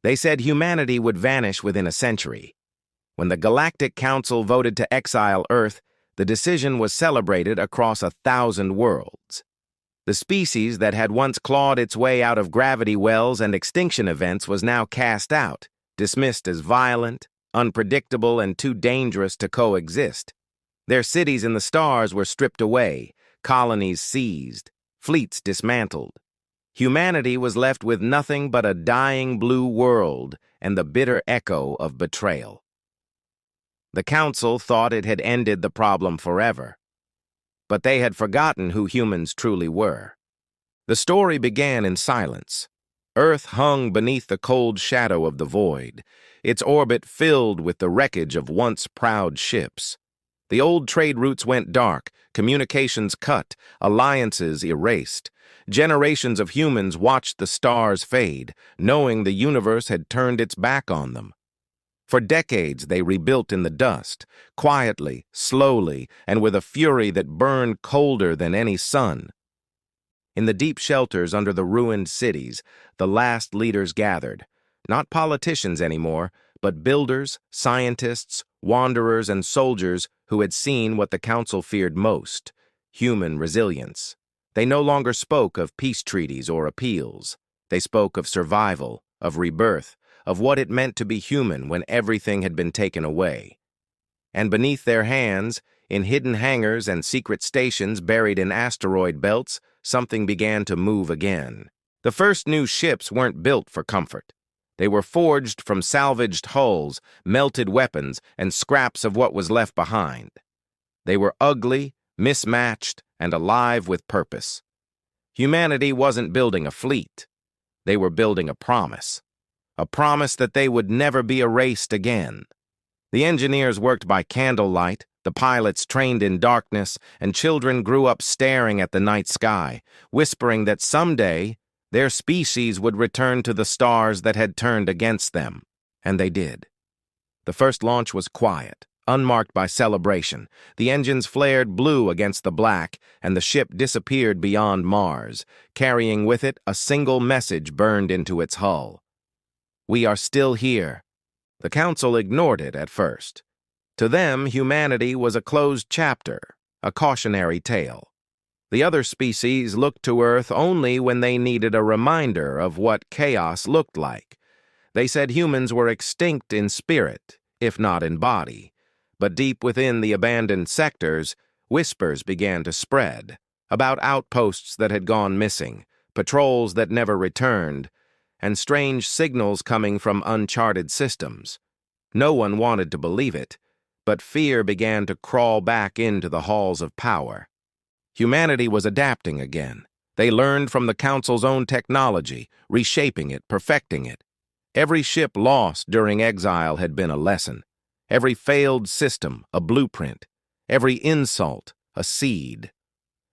They said humanity would vanish within a century. When the Galactic Council voted to exile Earth, the decision was celebrated across 1,000 worlds. The species that had once clawed its way out of gravity wells and extinction events was now cast out, dismissed as violent, unpredictable, and too dangerous to coexist. Their cities in the stars were stripped away, colonies seized, fleets dismantled. Humanity was left with nothing but a dying blue world and the bitter echo of betrayal. The Council thought it had ended the problem forever, but they had forgotten who humans truly were. The story began in silence. Earth hung beneath the cold shadow of the void, its orbit filled with the wreckage of once proud ships. The old trade routes went dark, communications cut, alliances erased. Generations of humans watched the stars fade, knowing the universe had turned its back on them. For decades, they rebuilt in the dust, quietly, slowly, and with a fury that burned colder than any sun. In the deep shelters under the ruined cities, the last leaders gathered, not politicians anymore, but builders, scientists, wanderers, and soldiers who had seen what the Council feared most: human resilience. They no longer spoke of peace treaties or appeals. They spoke of survival, of rebirth, of what it meant to be human when everything had been taken away. And beneath their hands, in hidden hangars and secret stations buried in asteroid belts, something began to move again. The first new ships weren't built for comfort. They were forged from salvaged hulls, melted weapons, and scraps of what was left behind. They were ugly, mismatched, and alive with purpose. Humanity wasn't building a fleet. They were building a promise that they would never be erased again. The engineers worked by candlelight, the pilots trained in darkness, and children grew up staring at the night sky, whispering that someday their species would return to the stars that had turned against them. And they did. The first launch was quiet, unmarked by celebration. The engines flared blue against the black, and the ship disappeared beyond Mars, carrying with it a single message burned into its hull. "We are still here." The Council ignored it at first. To them, humanity was a closed chapter, a cautionary tale. The other species looked to Earth only when they needed a reminder of what chaos looked like. They said humans were extinct in spirit, if not in body. But deep within the abandoned sectors, whispers began to spread about outposts that had gone missing, patrols that never returned, and strange signals coming from uncharted systems. No one wanted to believe it, but fear began to crawl back into the halls of power. Humanity was adapting again. They learned from the Council's own technology, reshaping it, perfecting it. Every ship lost during exile had been a lesson. Every failed system, a blueprint. Every insult, a seed.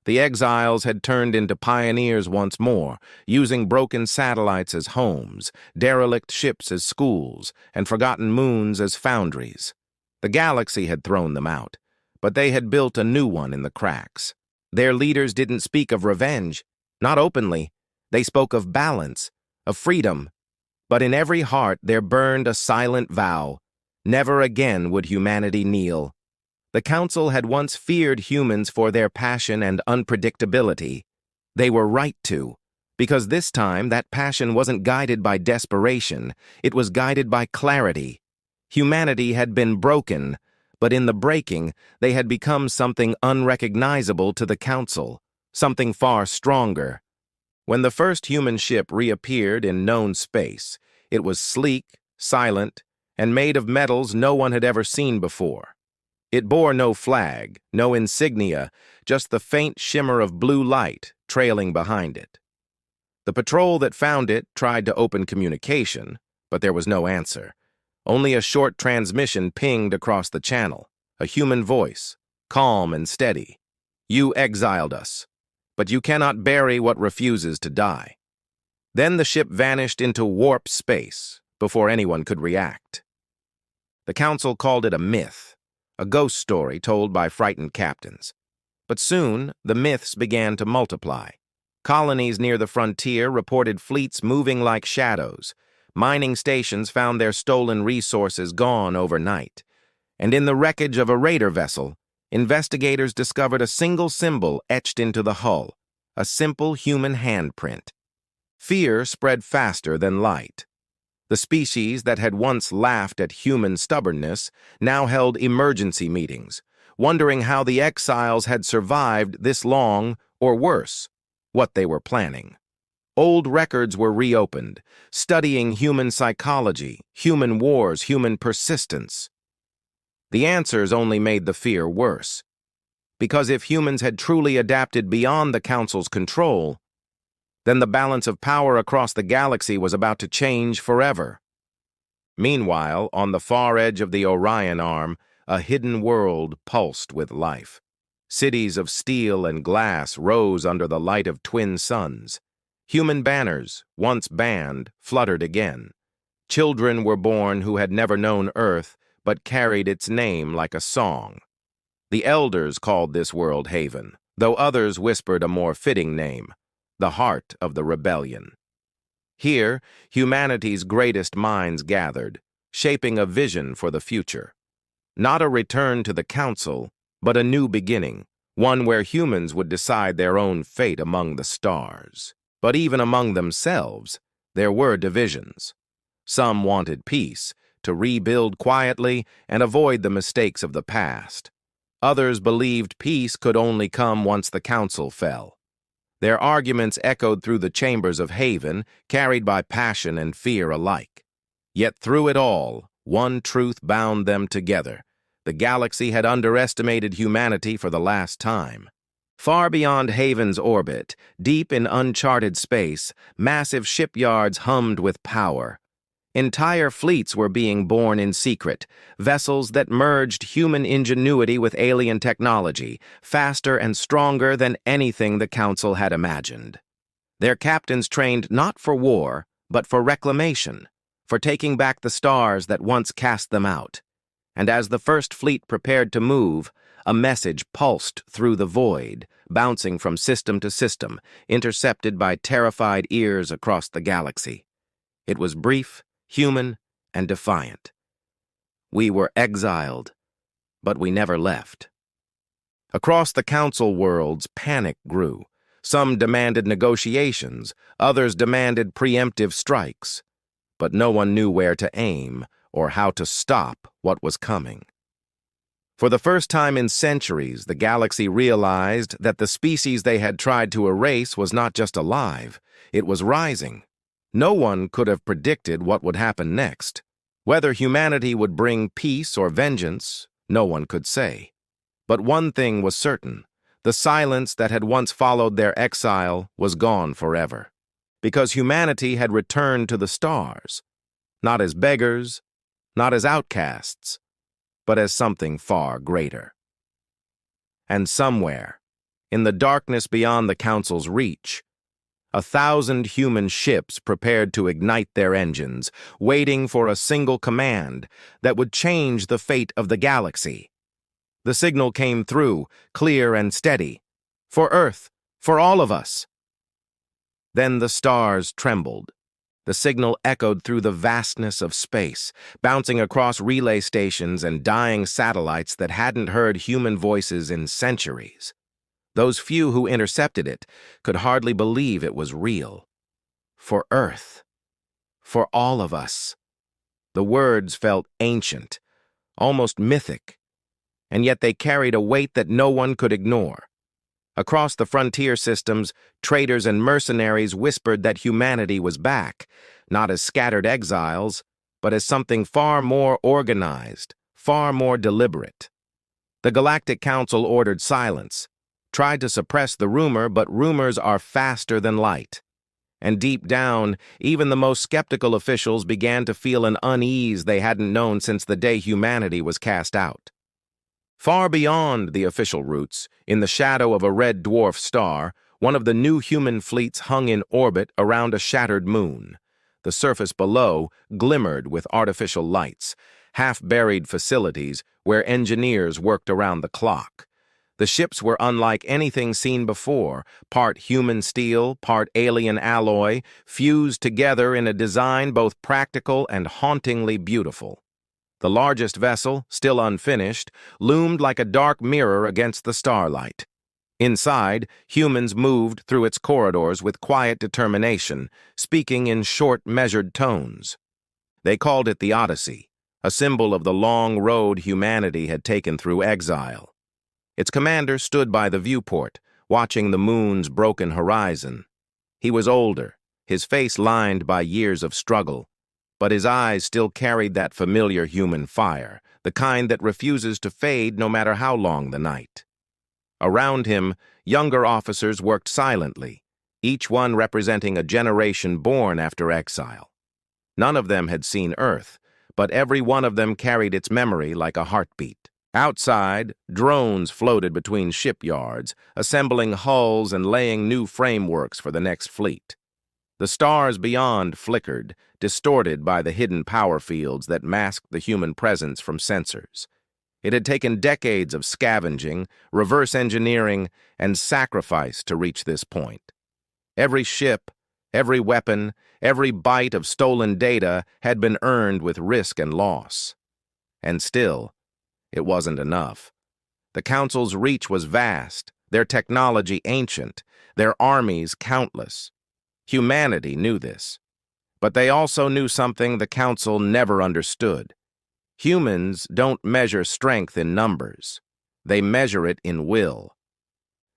The exiles had turned into pioneers once more, using broken satellites as homes, derelict ships as schools, and forgotten moons as foundries. The galaxy had thrown them out, but they had built a new one in the cracks. Their leaders didn't speak of revenge, not openly. They spoke of balance, of freedom. But in every heart there burned a silent vow: never again would humanity kneel. The Council had once feared humans for their passion and unpredictability. They were right to, because this time that passion wasn't guided by desperation, it was guided by clarity. Humanity had been broken, but in the breaking, they had become something unrecognizable to the Council, something far stronger. When the first human ship reappeared in known space, it was sleek, silent, and made of metals no one had ever seen before. It bore no flag, no insignia, just the faint shimmer of blue light trailing behind it. The patrol that found it tried to open communication, but there was no answer. Only a short transmission pinged across the channel, a human voice, calm and steady. "You exiled us, but you cannot bury what refuses to die." Then the ship vanished into warp space before anyone could react. The Council called it a myth, a ghost story told by frightened captains. But soon, the myths began to multiply. Colonies near the frontier reported fleets moving like shadows, Mining stations found their stolen resources gone overnight. And in the wreckage of a raider vessel, investigators discovered a single symbol etched into the hull, a simple human handprint. Fear spread faster than light. The species that had once laughed at human stubbornness now held emergency meetings, wondering how the exiles had survived this long, or worse, what they were planning. Old records were reopened, studying human psychology, human wars, human persistence. The answers only made the fear worse, because if humans had truly adapted beyond the Council's control, then the balance of power across the galaxy was about to change forever. Meanwhile, on the far edge of the Orion Arm, a hidden world pulsed with life. Cities of steel and glass rose under the light of twin suns. Human banners, once banned, fluttered again. Children were born who had never known Earth, but carried its name like a song. The elders called this world Haven, though others whispered a more fitting name, the heart of the rebellion. Here, humanity's greatest minds gathered, shaping a vision for the future. Not a return to the Council, but a new beginning, one where humans would decide their own fate among the stars. But even among themselves, there were divisions. Some wanted peace, to rebuild quietly and avoid the mistakes of the past. Others believed peace could only come once the Council fell. Their arguments echoed through the chambers of Haven, carried by passion and fear alike. Yet through it all, one truth bound them together. The galaxy had underestimated humanity for the last time. Far beyond Haven's orbit, deep in uncharted space, massive shipyards hummed with power. Entire fleets were being born in secret, vessels that merged human ingenuity with alien technology, faster and stronger than anything the Council had imagined. Their captains trained not for war, but for reclamation, for taking back the stars that once cast them out. And as the first fleet prepared to move, a message pulsed through the void, bouncing from system to system, intercepted by terrified ears across the galaxy. It was brief, human, and defiant. We were exiled, but we never left. Across the Council worlds, panic grew. Some demanded negotiations, others demanded preemptive strikes. But no one knew where to aim or how to stop what was coming. For the first time in centuries, the galaxy realized that the species they had tried to erase was not just alive, it was rising. No one could have predicted what would happen next. Whether humanity would bring peace or vengeance, no one could say. But one thing was certain: the silence that had once followed their exile was gone forever. Because humanity had returned to the stars, not as beggars, not as outcasts, but as something far greater. And somewhere, in the darkness beyond the Council's reach, 1,000 human ships prepared to ignite their engines, waiting for a single command that would change the fate of the galaxy. The signal came through, clear and steady. For Earth, for all of us. Then the stars trembled. The signal echoed through the vastness of space, bouncing across relay stations and dying satellites that hadn't heard human voices in centuries. Those few who intercepted it could hardly believe it was real. For Earth. For all of us. The words felt ancient, almost mythic, and yet they carried a weight that no one could ignore. Across the frontier systems, traders and mercenaries whispered that humanity was back, not as scattered exiles, but as something far more organized, far more deliberate. The Galactic Council ordered silence, tried to suppress the rumor, but rumors are faster than light. And deep down, even the most skeptical officials began to feel an unease they hadn't known since the day humanity was cast out. Far beyond the official routes, in the shadow of a red dwarf star, one of the new human fleets hung in orbit around a shattered moon. The surface below glimmered with artificial lights, half-buried facilities where engineers worked around the clock. The ships were unlike anything seen before, part human steel, part alien alloy, fused together in a design both practical and hauntingly beautiful. The largest vessel, still unfinished, loomed like a dark mirror against the starlight. Inside, humans moved through its corridors with quiet determination, speaking in short, measured tones. They called it the Odyssey, a symbol of the long road humanity had taken through exile. Its commander stood by the viewport, watching the moon's broken horizon. He was older, his face lined by years of struggle, but his eyes still carried that familiar human fire, the kind that refuses to fade no matter how long the night. Around him, younger officers worked silently, each one representing a generation born after exile. None of them had seen Earth, but every one of them carried its memory like a heartbeat. Outside, drones floated between shipyards, assembling hulls and laying new frameworks for the next fleet. The stars beyond flickered, distorted by the hidden power fields that masked the human presence from sensors. It had taken decades of scavenging, reverse engineering, and sacrifice to reach this point. Every ship, every weapon, every byte of stolen data had been earned with risk and loss. And still, it wasn't enough. The Council's reach was vast, their technology ancient, their armies countless. Humanity knew this. But they also knew something the Council never understood. Humans don't measure strength in numbers. They measure it in will.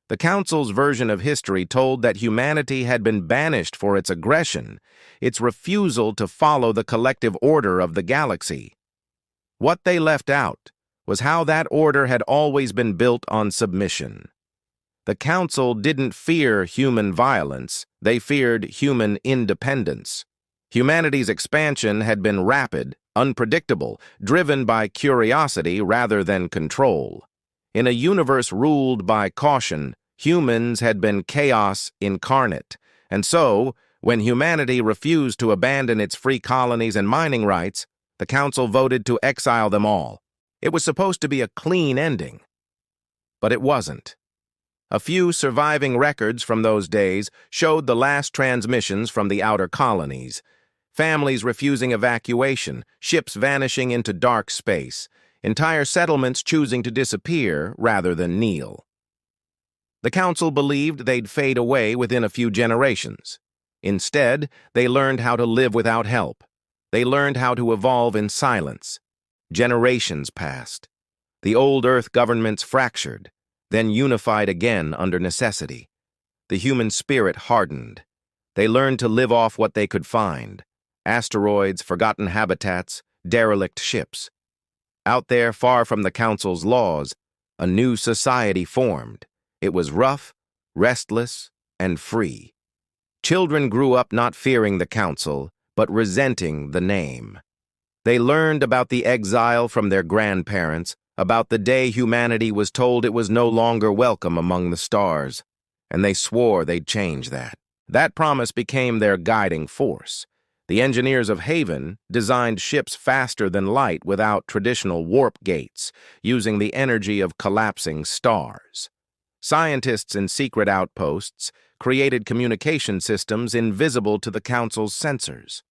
The Council's version of history told that humanity had been banished for its aggression, its refusal to follow the collective order of the galaxy. What they left out was how that order had always been built on submission. The Council didn't fear human violence, they feared human independence. Humanity's expansion had been rapid, unpredictable, driven by curiosity rather than control. In a universe ruled by caution, humans had been chaos incarnate, and so, when humanity refused to abandon its free colonies and mining rights, the Council voted to exile them all. It was supposed to be a clean ending. But it wasn't. A few surviving records from those days showed the last transmissions from the outer colonies. Families refusing evacuation, ships vanishing into dark space, entire settlements choosing to disappear rather than kneel. The Council believed they'd fade away within a few generations. Instead, they learned how to live without help. They learned how to evolve in silence. Generations passed. The old Earth governments fractured, then unified again under necessity. The human spirit hardened. They learned to live off what they could find: asteroids, forgotten habitats, derelict ships. Out there, far from the Council's laws, a new society formed. It was rough, restless, and free. Children grew up not fearing the Council, but resenting the name. They learned about the exile from their grandparents, about the day humanity was told it was no longer welcome among the stars, and they swore they'd change that. That promise became their guiding force. The engineers of Haven designed ships faster than light without traditional warp gates, using the energy of collapsing stars. Scientists in secret outposts created communication systems invisible to the Council's sensors.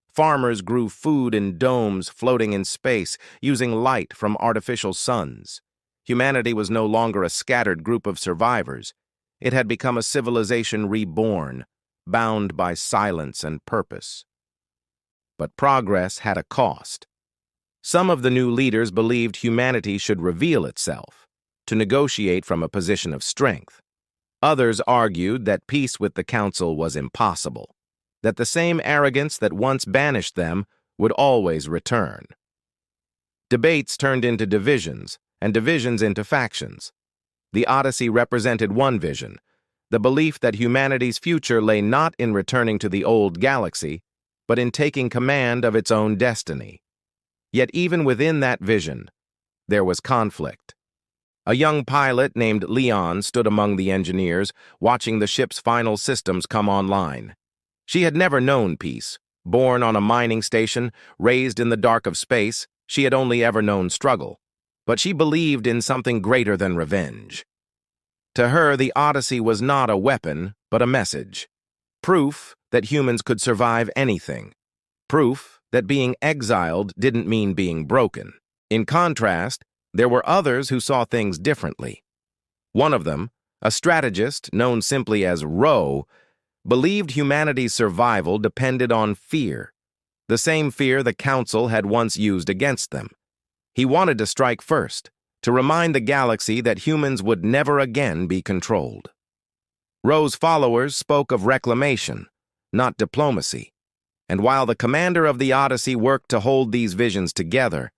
Farmers grew food in domes floating in space, using light from artificial suns. Humanity was no longer a scattered group of survivors. It had become a civilization reborn, bound by silence and purpose. But progress had a cost. Some of the new leaders believed humanity should reveal itself, to negotiate from a position of strength. Others argued that peace with the Council was impossible, that the same arrogance that once banished them would always return. Debates turned into divisions, and divisions into factions. The Odyssey represented one vision, the belief that humanity's future lay not in returning to the old galaxy, but in taking command of its own destiny. Yet even within that vision, there was conflict. A young pilot named Leon stood among the engineers, watching the ship's final systems come online. She had never known peace. Born on a mining station, raised in the dark of space, she had only ever known struggle. But she believed in something greater than revenge. To her, the Odyssey was not a weapon, but a message. Proof that humans could survive anything. Proof that being exiled didn't mean being broken. In contrast, there were others who saw things differently. One of them, a strategist known simply as Ro, believed humanity's survival depended on fear, the same fear the Council had once used against them. He wanted to strike first, to remind the galaxy that humans would never again be controlled. Ro's followers spoke of reclamation, not diplomacy, and while the commander of the Odyssey worked to hold these visions together,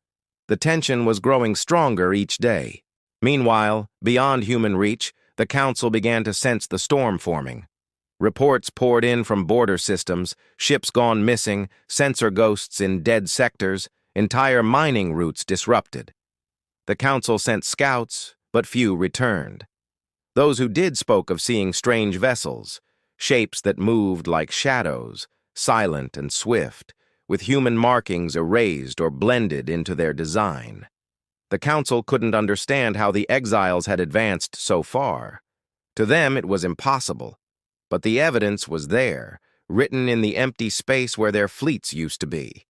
the tension was growing stronger each day. Meanwhile, beyond human reach, the Council began to sense the storm forming. Reports poured in from border systems, ships gone missing, sensor ghosts in dead sectors, entire mining routes disrupted. The Council sent scouts, but few returned. Those who did spoke of seeing strange vessels, shapes that moved like shadows, silent and swift, with human markings erased or blended into their design. The Council couldn't understand how the exiles had advanced so far. To them, it was impossible. But the evidence was there, written in the empty space where their fleets used to be.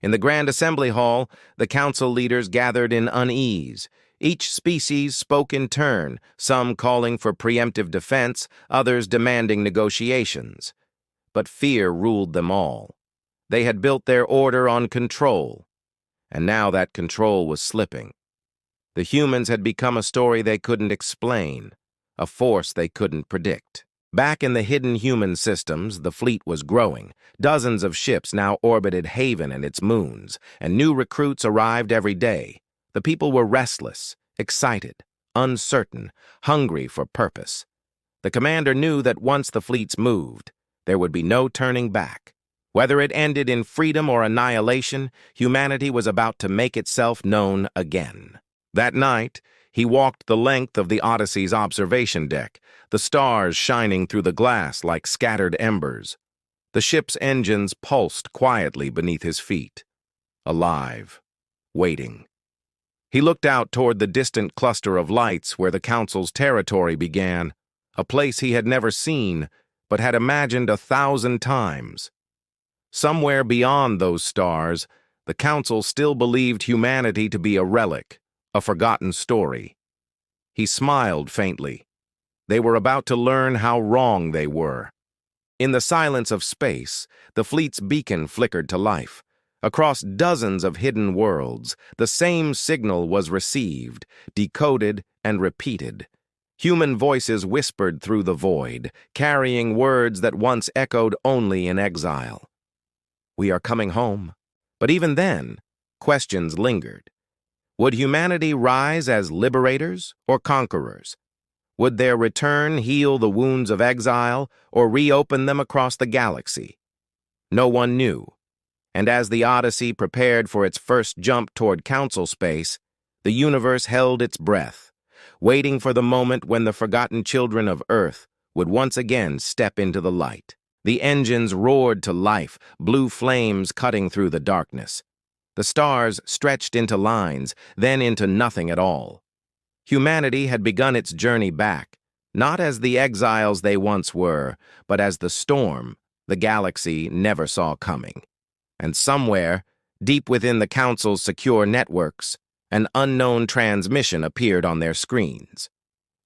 In the Grand Assembly Hall, the Council leaders gathered in unease. Each species spoke in turn, some calling for preemptive defense, others demanding negotiations. But fear ruled them all. They had built their order on control, and now that control was slipping. The humans had become a story they couldn't explain, a force they couldn't predict. Back in the hidden human systems, the fleet was growing. Dozens of ships now orbited Haven and its moons, and new recruits arrived every day. The people were restless, excited, uncertain, hungry for purpose. The commander knew that once the fleets moved, there would be no turning back. Whether it ended in freedom or annihilation, humanity was about to make itself known again. That night, he walked the length of the Odyssey's observation deck, the stars shining through the glass like scattered embers. The ship's engines pulsed quietly beneath his feet, alive, waiting. He looked out toward the distant cluster of lights where the Council's territory began, a place he had never seen, but had imagined 1,000 times. Somewhere beyond those stars, the Council still believed humanity to be a relic, a forgotten story. He smiled faintly. They were about to learn how wrong they were. In the silence of space, the fleet's beacon flickered to life. Across dozens of hidden worlds, the same signal was received, decoded, and repeated. Human voices whispered through the void, carrying words that once echoed only in exile. "We are coming home." But even then, questions lingered. Would humanity rise as liberators or conquerors? Would their return heal the wounds of exile or reopen them across the galaxy? No one knew. And as the Odyssey prepared for its first jump toward Council space, the universe held its breath, waiting for the moment when the forgotten children of Earth would once again step into the light. The engines roared to life, blue flames cutting through the darkness. The stars stretched into lines, then into nothing at all. Humanity had begun its journey back, not as the exiles they once were, but as the storm the galaxy never saw coming. And somewhere, deep within the Council's secure networks, an unknown transmission appeared on their screens.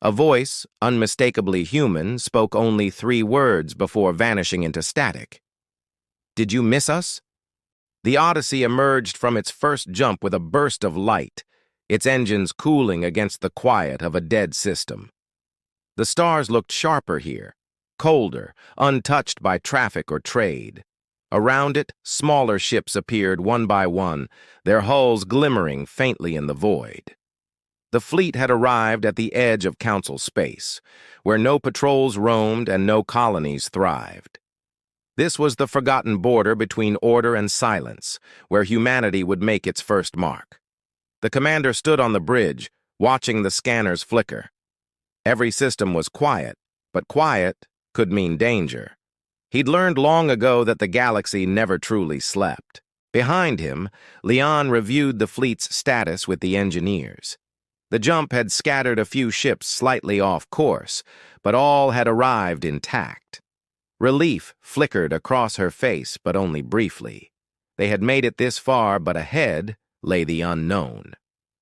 A voice, unmistakably human, spoke only 3 words before vanishing into static. "Did you miss us?" The Odyssey emerged from its first jump with a burst of light, its engines cooling against the quiet of a dead system. The stars looked sharper here, colder, untouched by traffic or trade. Around it, smaller ships appeared one by one, their hulls glimmering faintly in the void. The fleet had arrived at the edge of Council space, where no patrols roamed and no colonies thrived. This was the forgotten border between order and silence, where humanity would make its first mark. The commander stood on the bridge, watching the scanners flicker. Every system was quiet, but quiet could mean danger. He'd learned long ago that the galaxy never truly slept. Behind him, Leon reviewed the fleet's status with the engineers. The jump had scattered a few ships slightly off course, but all had arrived intact. Relief flickered across her face, but only briefly. They had made it this far, but ahead lay the unknown.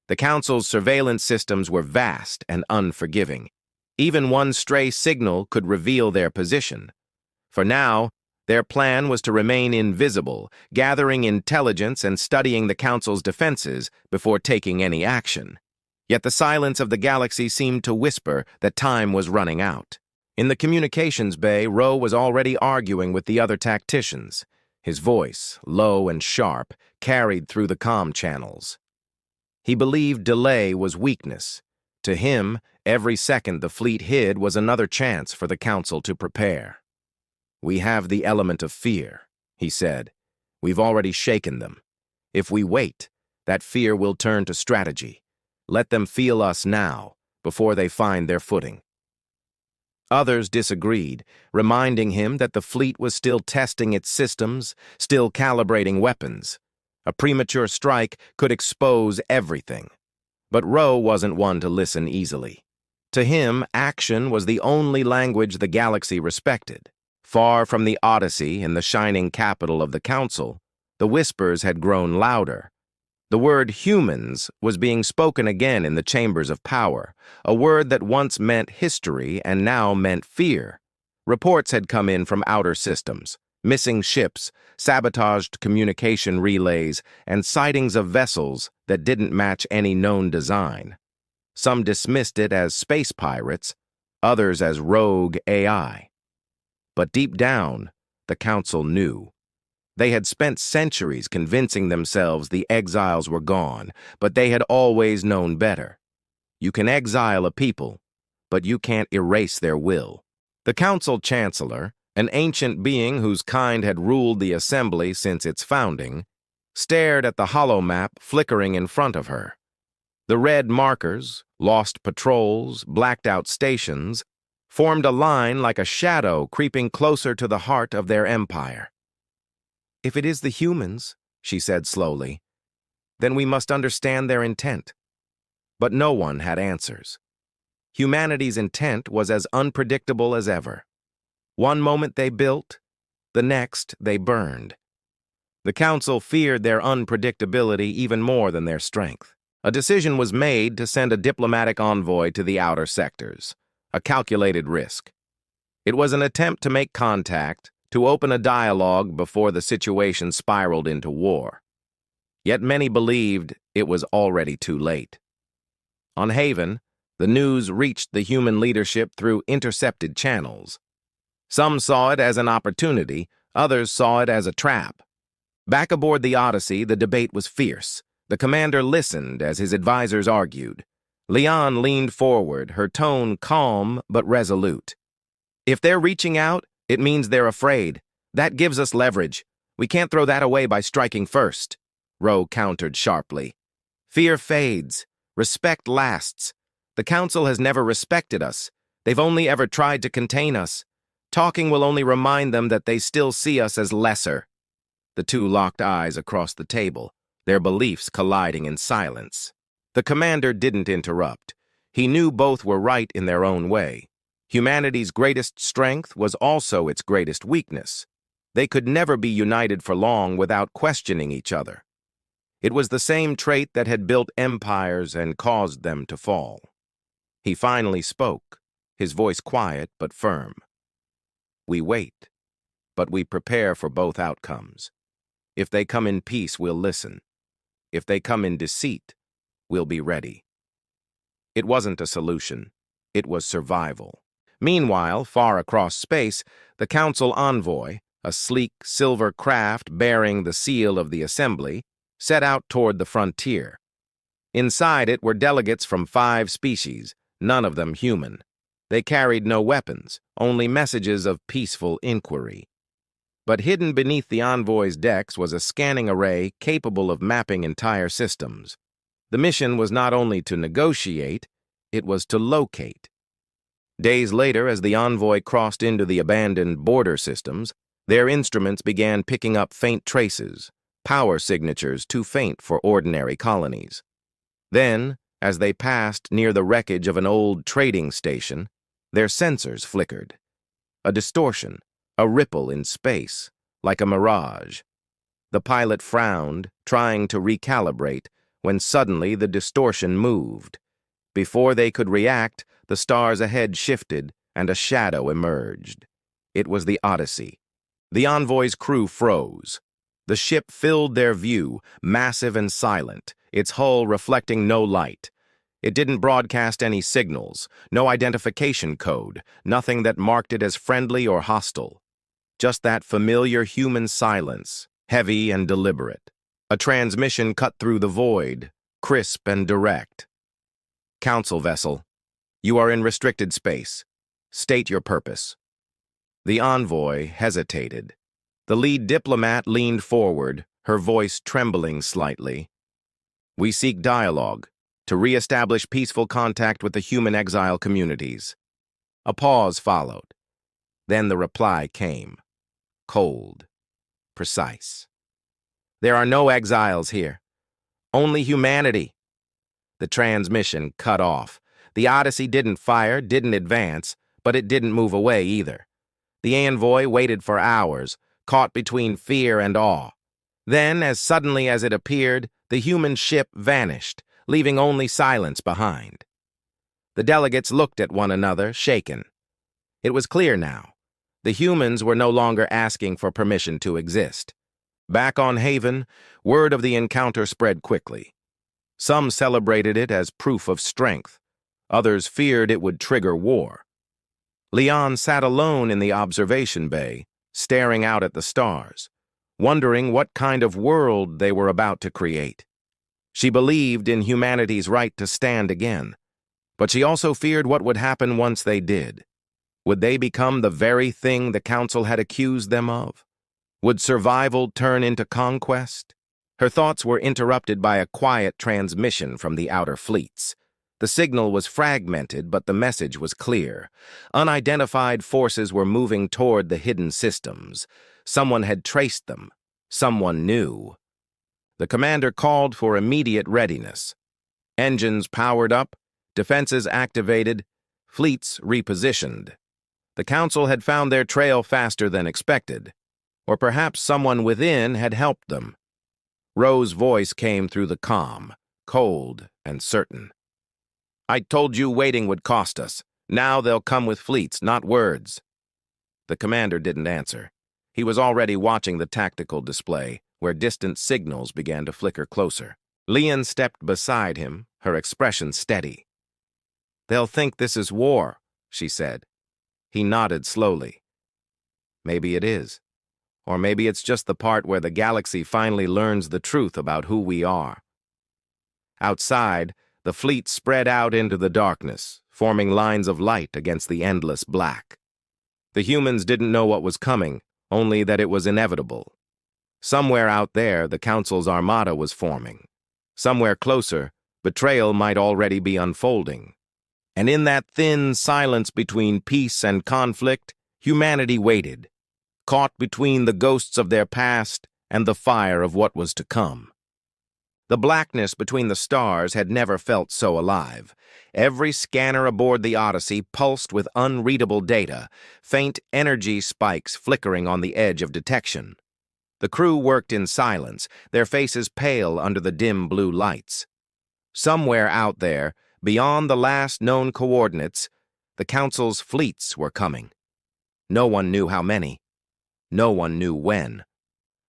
The Council's surveillance systems were vast and unforgiving. Even one stray signal could reveal their position. For now, their plan was to remain invisible, gathering intelligence and studying the Council's defenses before taking any action. Yet the silence of the galaxy seemed to whisper that time was running out. In the communications bay, Ro was already arguing with the other tacticians. His voice, low and sharp, carried through the comm channels. He believed delay was weakness. To him, every second the fleet hid was another chance for the Council to prepare. "We have the element of fear," he said. "We've already shaken them. If we wait, that fear will turn to strategy. Let them feel us now, before they find their footing." Others disagreed, reminding him that the fleet was still testing its systems, still calibrating weapons. A premature strike could expose everything. But Ro wasn't one to listen easily. To him, action was the only language the galaxy respected. Far from the Odyssey in the shining capital of the Council, the whispers had grown louder. The word humans was being spoken again in the chambers of power, a word that once meant history and now meant fear. Reports had come in from outer systems, missing ships, sabotaged communication relays, and sightings of vessels that didn't match any known design. Some dismissed it as space pirates, others as rogue AI. But deep down, the Council knew. They had spent centuries convincing themselves the exiles were gone, but they had always known better. You can exile a people, but you can't erase their will. The Council Chancellor, an ancient being whose kind had ruled the Assembly since its founding, stared at the holomap flickering in front of her. The red markers, lost patrols, blacked-out stations, formed a line like a shadow creeping closer to the heart of their empire. "If it is the humans," she said slowly, "then we must understand their intent." But no one had answers. Humanity's intent was as unpredictable as ever. One moment they built, the next they burned. The Council feared their unpredictability even more than their strength. A decision was made to send a diplomatic envoy to the outer sectors, a calculated risk. It was an attempt to make contact, to open a dialogue before the situation spiraled into war. Yet many believed it was already too late. On Haven, the news reached the human leadership through intercepted channels. Some saw it as an opportunity, others saw it as a trap. Back aboard the Odyssey, the debate was fierce. The commander listened as his advisors argued. Leon leaned forward, her tone calm but resolute. "If they're reaching out, it means they're afraid. That gives us leverage. We can't throw that away by striking first," Ro countered sharply. "Fear fades. Respect lasts. The Council has never respected us. They've only ever tried to contain us. Talking will only remind them that they still see us as lesser." The two locked eyes across the table, their beliefs colliding in silence. The commander didn't interrupt. He knew both were right in their own way. Humanity's greatest strength was also its greatest weakness. They could never be united for long without questioning each other. It was the same trait that had built empires and caused them to fall. He finally spoke, his voice quiet but firm. "We wait, but we prepare for both outcomes. If they come in peace, we'll listen. If they come in deceit, we'll be ready." It wasn't a solution. It was survival. Meanwhile, far across space, the Council envoy, a sleek silver craft bearing the seal of the Assembly, set out toward the frontier. Inside it were delegates from 5 species, none of them human. They carried no weapons, only messages of peaceful inquiry. But hidden beneath the envoy's decks was a scanning array capable of mapping entire systems. The mission was not only to negotiate, it was to locate. Days later, as the envoy crossed into the abandoned border systems, their instruments began picking up faint traces, power signatures too faint for ordinary colonies. Then, As they passed near the wreckage of an old trading station, their sensors flickered. A distortion, a ripple in space, like a mirage. The pilot frowned, trying to recalibrate, when suddenly the distortion moved. Before they could react, the stars ahead shifted and a shadow emerged. It was the Odyssey. The Envoy's crew froze. The ship filled their view, massive and silent, its hull reflecting no light. It didn't broadcast any signals, no identification code, nothing that marked it as friendly or hostile. Just that familiar human silence, heavy and deliberate. A transmission cut through the void, crisp and direct. Council vessel, you are in restricted space. State your purpose. The envoy hesitated. The lead diplomat leaned forward, her voice trembling slightly. We seek dialogue, to re-establish peaceful contact with the human exile communities. A pause followed. Then the reply came. Cold. Precise. There are no exiles here. Only humanity. The transmission cut off. The Odyssey didn't fire, didn't advance, but it didn't move away either. The envoy waited for hours, caught between fear and awe. Then, as suddenly as it appeared, the human ship vanished, leaving only silence behind. The delegates looked at one another, shaken. It was clear now. The humans were no longer asking for permission to exist. Back on Haven, word of the encounter spread quickly. Some celebrated it as proof of strength. Others feared it would trigger war. Leon sat alone in the observation bay, staring out at the stars, wondering what kind of world they were about to create. She believed in humanity's right to stand again, but she also feared what would happen once they did. Would they become the very thing the Council had accused them of? Would survival turn into conquest? Her thoughts were interrupted by a quiet transmission from the outer fleets. The signal was fragmented, but the message was clear. Unidentified forces were moving toward the hidden systems. Someone had traced them. Someone knew. The commander called for immediate readiness. Engines powered up, defenses activated, fleets repositioned. The Council had found their trail faster than expected, or perhaps someone within had helped them. Rose's voice came through the comm, cold and certain. I told you waiting would cost us. Now they'll come with fleets, not words. The commander didn't answer. He was already watching the tactical display, where distant signals began to flicker closer. Leon stepped beside him, her expression steady. They'll think this is war, she said. He nodded slowly. Maybe it is. Or maybe it's just the part where the galaxy finally learns the truth about who we are. Outside, the fleet spread out into the darkness, forming lines of light against the endless black. The humans didn't know what was coming, only that it was inevitable. Somewhere out there, the Council's armada was forming. Somewhere closer, betrayal might already be unfolding. And in that thin silence between peace and conflict, humanity waited, caught between the ghosts of their past and the fire of what was to come. The blackness between the stars had never felt so alive. Every scanner aboard the Odyssey pulsed with unreadable data, faint energy spikes flickering on the edge of detection. The crew worked in silence, their faces pale under the dim blue lights. Somewhere out there, beyond the last known coordinates, the Council's fleets were coming. No one knew how many. No one knew when.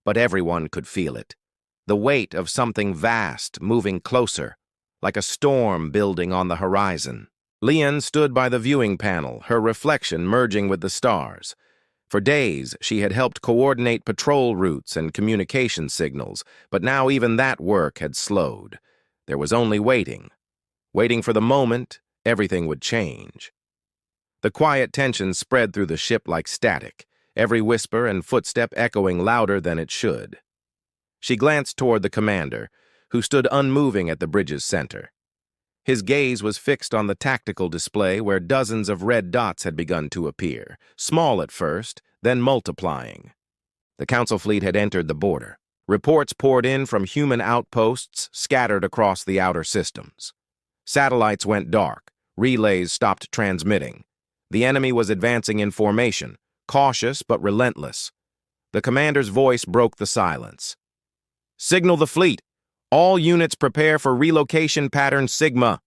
But everyone could feel it. The weight of something vast moving closer, like a storm building on the horizon. Leon stood by the viewing panel, her reflection merging with the stars. For days, she had helped coordinate patrol routes and communication signals, but now even that work had slowed. There was only waiting. Waiting for the moment everything would change. The quiet tension spread through the ship like static, every whisper and footstep echoing louder than it should. She glanced toward the commander, who stood unmoving at the bridge's center. His gaze was fixed on the tactical display where dozens of red dots had begun to appear, small at first, then multiplying. The Council fleet had entered the border. Reports poured in from human outposts scattered across the outer systems. Satellites went dark. Relays stopped transmitting. The enemy was advancing in formation, cautious but relentless. The commander's voice broke the silence. "Signal the fleet. All units prepare for relocation pattern Sigma."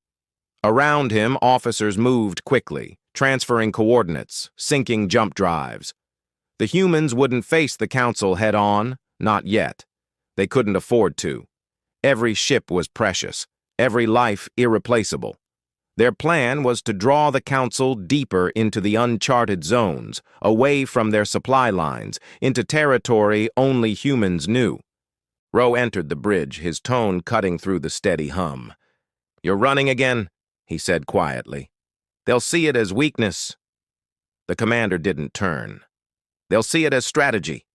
Around him, officers moved quickly, transferring coordinates, syncing jump drives. The humans wouldn't face the Council head-on, not yet. They couldn't afford to. Every ship was precious, every life irreplaceable. Their plan was to draw the Council deeper into the uncharted zones, away from their supply lines, into territory only humans knew. Ro entered the bridge, his tone cutting through the steady hum. "You're running again," he said quietly. "They'll see it as weakness." The commander didn't turn. "They'll see it as strategy."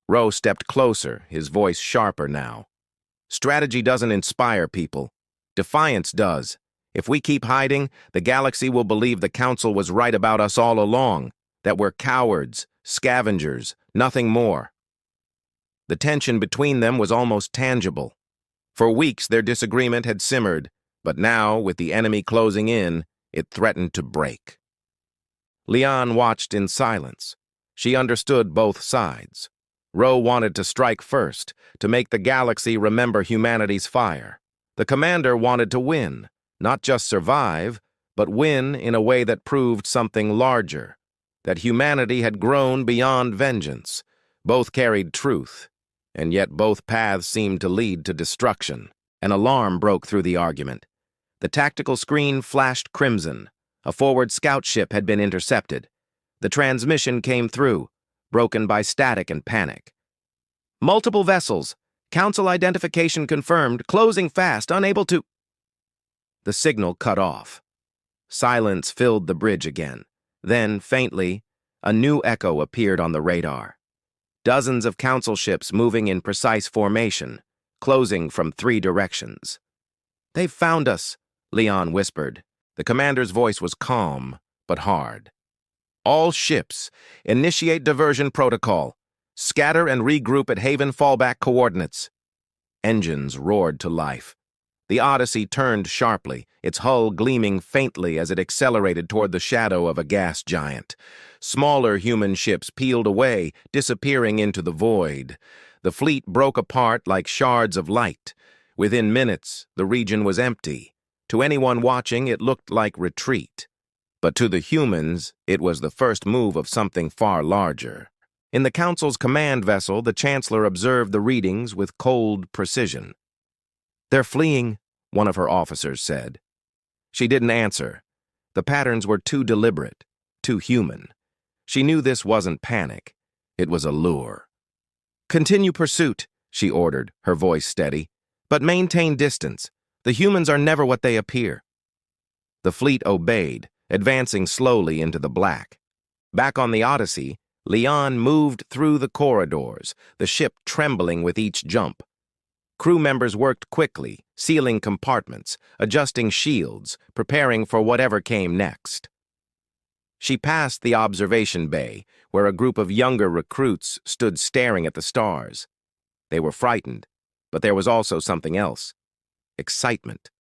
Ro stepped closer, his voice sharper now. "Strategy doesn't inspire people. Defiance does. If we keep hiding, the galaxy will believe the Council was right about us all along, that we're cowards, scavengers, nothing more." The tension between them was almost tangible. For weeks their disagreement had simmered, but now, with the enemy closing in, it threatened to break. Leon watched in silence. She understood both sides. Ro wanted to strike first, to make the galaxy remember humanity's fire. The commander wanted to win, not just survive, but win in a way that proved something larger, that humanity had grown beyond vengeance. Both carried truth, and yet both paths seemed to lead to destruction. An alarm broke through the argument. The tactical screen flashed crimson. A forward scout ship had been intercepted. The transmission came through, broken by static and panic. "Multiple vessels. Council identification confirmed. Closing fast. Unable to—" The signal cut off. Silence filled the bridge again. Then, faintly, a new echo appeared on the radar. Dozens of Council ships moving in precise formation, closing from 3 directions. "They've found us," Leon whispered. The commander's voice was calm, but hard. "All ships, initiate diversion protocol. Scatter and regroup at Haven fallback coordinates." Engines roared to life. The Odyssey turned sharply, its hull gleaming faintly as it accelerated toward the shadow of a gas giant. Smaller human ships peeled away, disappearing into the void. The fleet broke apart like shards of light. Within minutes, the region was empty. To anyone watching, it looked like retreat. But to the humans, it was the first move of something far larger. In the Council's command vessel, the Chancellor observed the readings with cold precision. "They're fleeing," one of her officers said. She didn't answer. The patterns were too deliberate, too human. She knew this wasn't panic. It was a lure. "Continue pursuit," she ordered, her voice steady. "But maintain distance. The humans are never what they appear." The fleet obeyed, advancing slowly into the black. Back on the Odyssey, Leon moved through the corridors, the ship trembling with each jump. Crew members worked quickly, sealing compartments, adjusting shields, preparing for whatever came next. She passed the observation bay, where a group of younger recruits stood staring at the stars. They were frightened, but there was also something else. Excitement.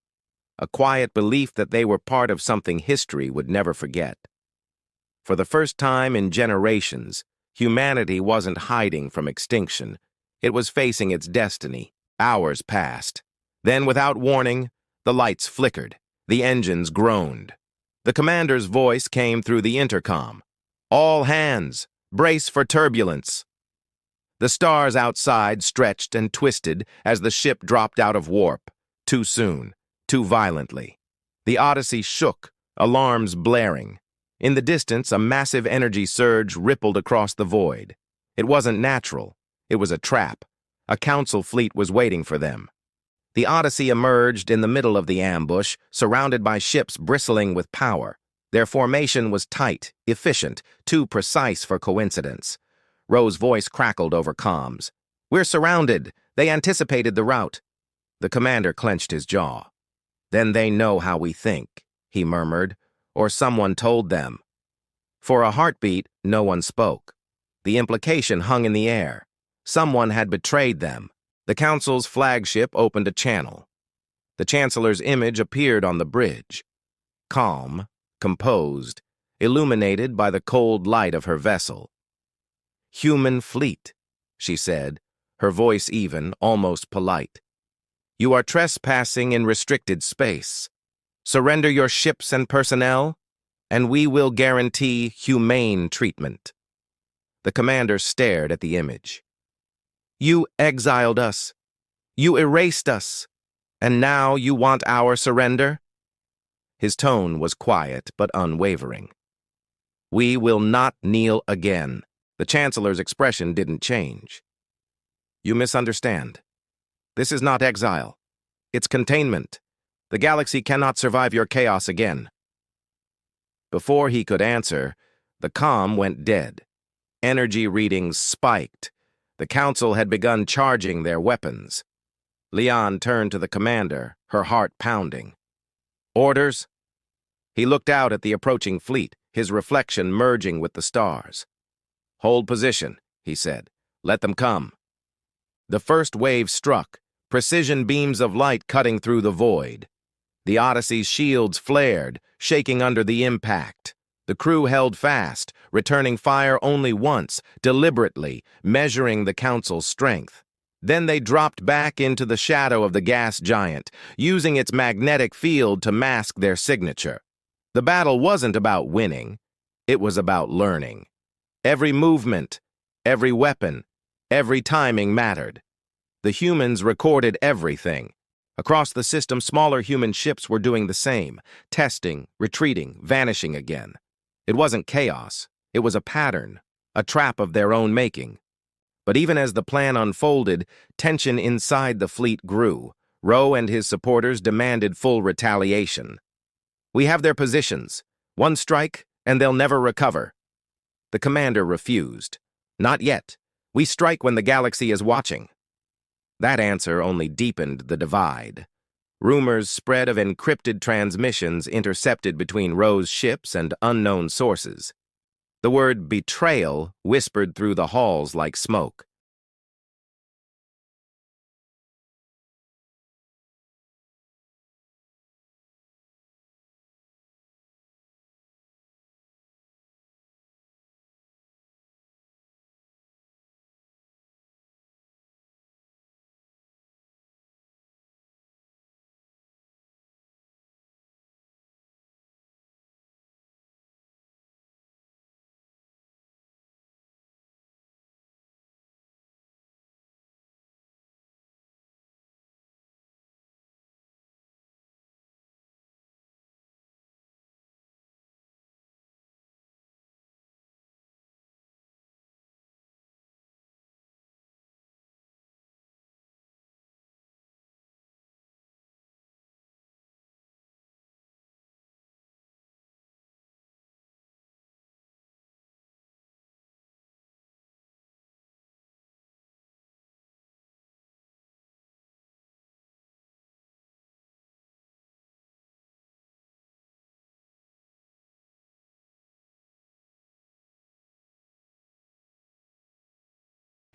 A quiet belief that they were part of something history would never forget. For the first time in generations, humanity wasn't hiding from extinction. It was facing its destiny. Hours passed. Then, without warning, the lights flickered. The engines groaned. The commander's voice came through the intercom. "All hands, brace for turbulence." The stars outside stretched and twisted as the ship dropped out of warp. Too soon, too violently. The Odyssey shook, alarms blaring. In the distance, a massive energy surge rippled across the void. It wasn't natural. It was a trap. A Council fleet was waiting for them. The Odyssey emerged in the middle of the ambush, surrounded by ships bristling with power. Their formation was tight, efficient, too precise for coincidence. Ro's voice crackled over comms. "We're surrounded. They anticipated the route." The commander clenched his jaw. "Then they know how we think," he murmured, or someone told them. For a heartbeat, no one spoke. The implication hung in the air. Someone had betrayed them. The Council's flagship opened a channel. The Chancellor's image appeared on the bridge, calm, composed, illuminated by the cold light of her vessel. "Human fleet," she said, her voice even, almost polite. "You are trespassing in restricted space. Surrender your ships and personnel, and we will guarantee humane treatment." The commander stared at the image. "You exiled us. You erased us. And now you want our surrender?" His tone was quiet but unwavering. "We will not kneel again." The Chancellor's expression didn't change. "You misunderstand. This is not exile. It's containment. The galaxy cannot survive your chaos again." Before he could answer, the comm went dead. Energy readings spiked. The Council had begun charging their weapons. Leon turned to the commander, her heart pounding. "Orders?" He looked out at the approaching fleet, his reflection merging with the stars. "Hold position," he said. "Let them come." The first wave struck, precision beams of light cutting through the void. The Odyssey's shields flared, shaking under the impact. The crew held fast, returning fire only once, deliberately, measuring the Council's strength. Then they dropped back into the shadow of the gas giant, using its magnetic field to mask their signature. The battle wasn't about winning. It was about learning. Every movement, every weapon, every timing mattered. The humans recorded everything. Across the system, smaller human ships were doing the same, testing, retreating, vanishing again. It wasn't chaos. It was a pattern, a trap of their own making. But even as the plan unfolded, tension inside the fleet grew. Rowe and his supporters demanded full retaliation. "We have their positions. One strike, and they'll never recover." The commander refused. "Not yet. We strike when the galaxy is watching." That answer only deepened the divide. Rumors spread of encrypted transmissions intercepted between Rowe's ships and unknown sources. The word betrayal whispered through the halls like smoke.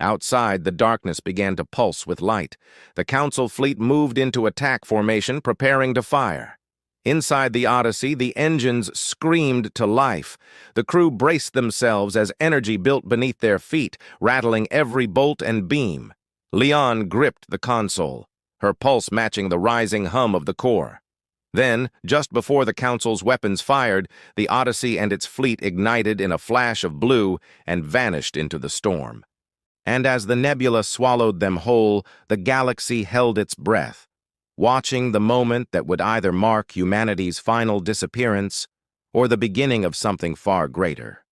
Outside, the darkness began to pulse with light. The Council fleet moved into attack formation, preparing to fire. Inside the Odyssey, the engines screamed to life. The crew braced themselves as energy built beneath their feet, rattling every bolt and beam. Leon gripped the console, her pulse matching the rising hum of the core. Then, just before the Council's weapons fired, the Odyssey and its fleet ignited in a flash of blue and vanished into the storm. And as the nebula swallowed them whole, the galaxy held its breath, watching the moment that would either mark humanity's final disappearance or the beginning of something far greater.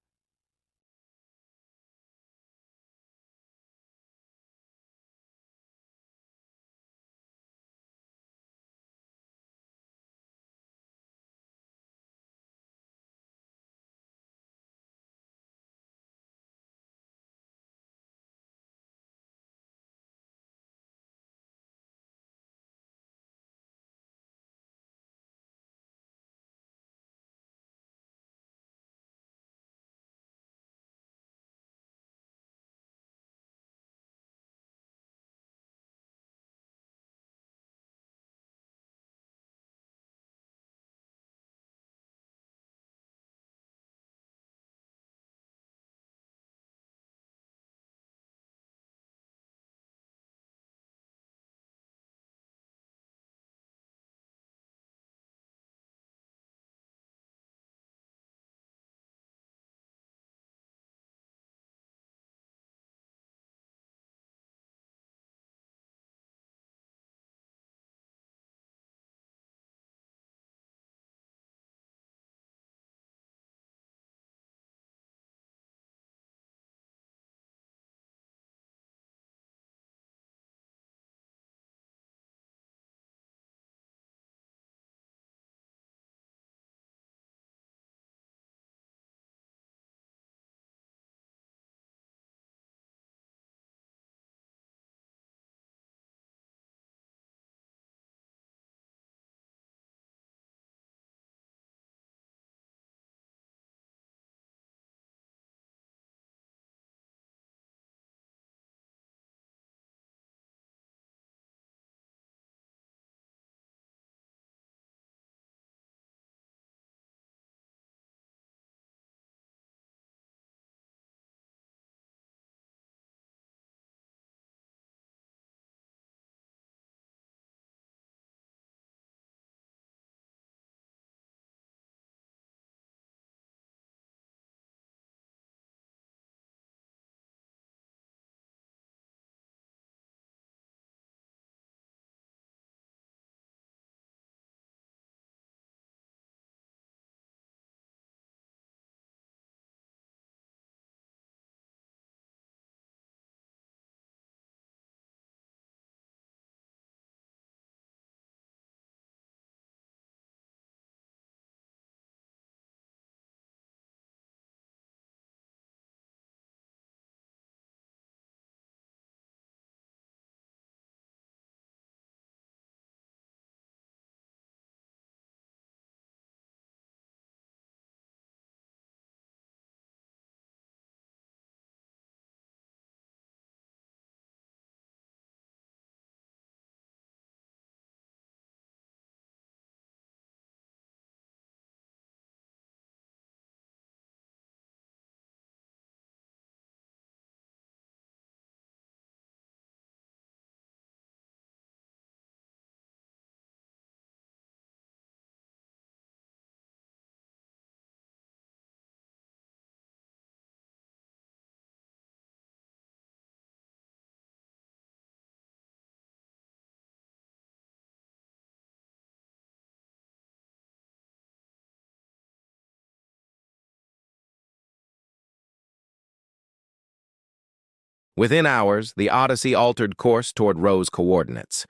Within hours, the Odyssey altered course toward Rho's coordinates.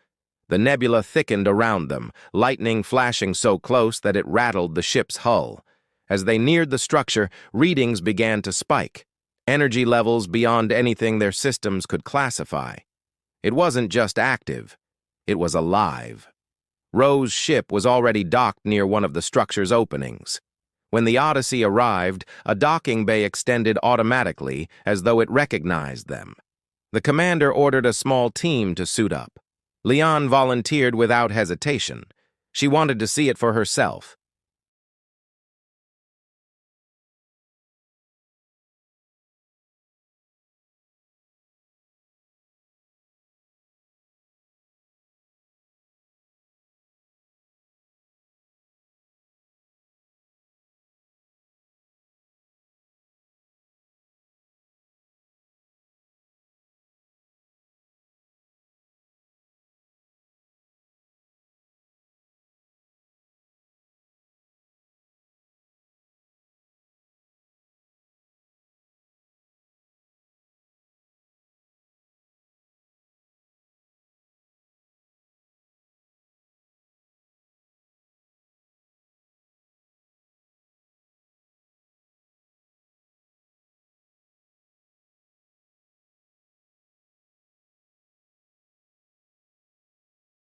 The nebula thickened around them, lightning flashing so close that it rattled the ship's hull. As they neared the structure, readings began to spike, energy levels beyond anything their systems could classify. It wasn't just active, it was alive. Rho's ship was already docked near one of the structure's openings. When the Odyssey arrived, a docking bay extended automatically as though it recognized them. The commander ordered a small team to suit up. Leon volunteered without hesitation. She wanted to see it for herself.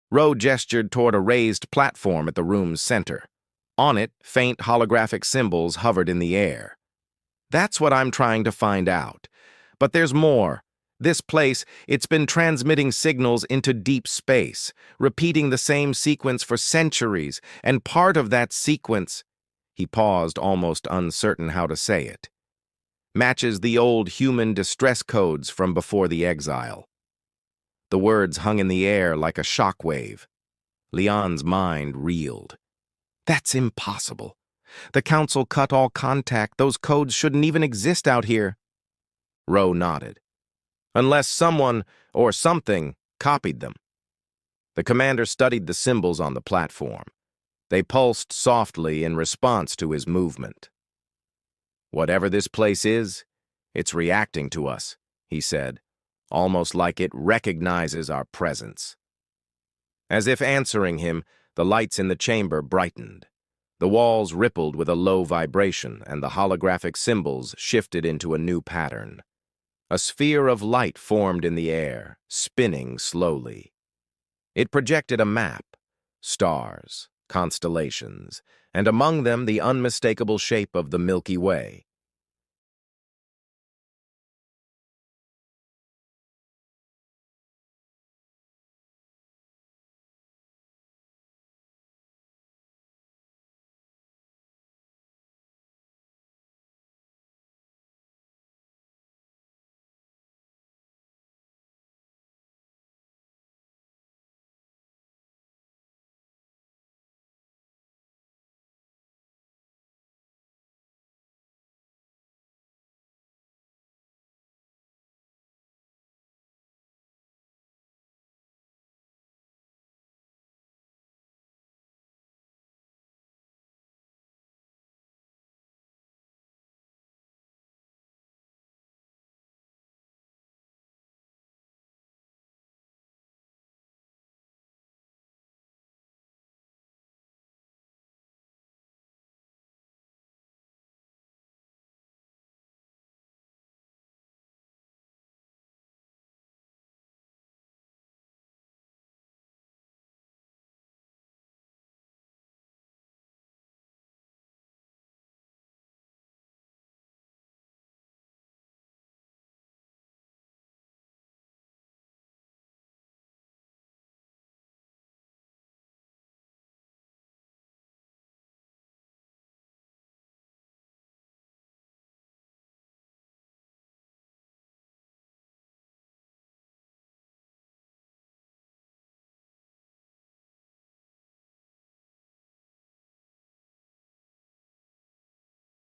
Rho gestured toward a raised platform at the room's center. On it, faint holographic symbols hovered in the air. That's what I'm trying to find out. But there's more. This place, it's been transmitting signals into deep space, repeating the same sequence for centuries, and part of that sequence, he paused, almost uncertain how to say it, matches the old human distress codes from before the exile. The words hung in the air like a shockwave. Leon's mind reeled. That's impossible. The Council cut all contact. Those codes shouldn't even exist out here. Rho nodded. Unless someone, or something, copied them. The commander studied the symbols on the platform. They pulsed softly in response to his movement. Whatever this place is, it's reacting to us, he said, almost like it recognizes our presence. As if answering him, the lights in the chamber brightened. The walls rippled with a low vibration, and the holographic symbols shifted into a new pattern. A sphere of light formed in the air, spinning slowly. It projected a map, stars, constellations, and among them the unmistakable shape of the Milky Way.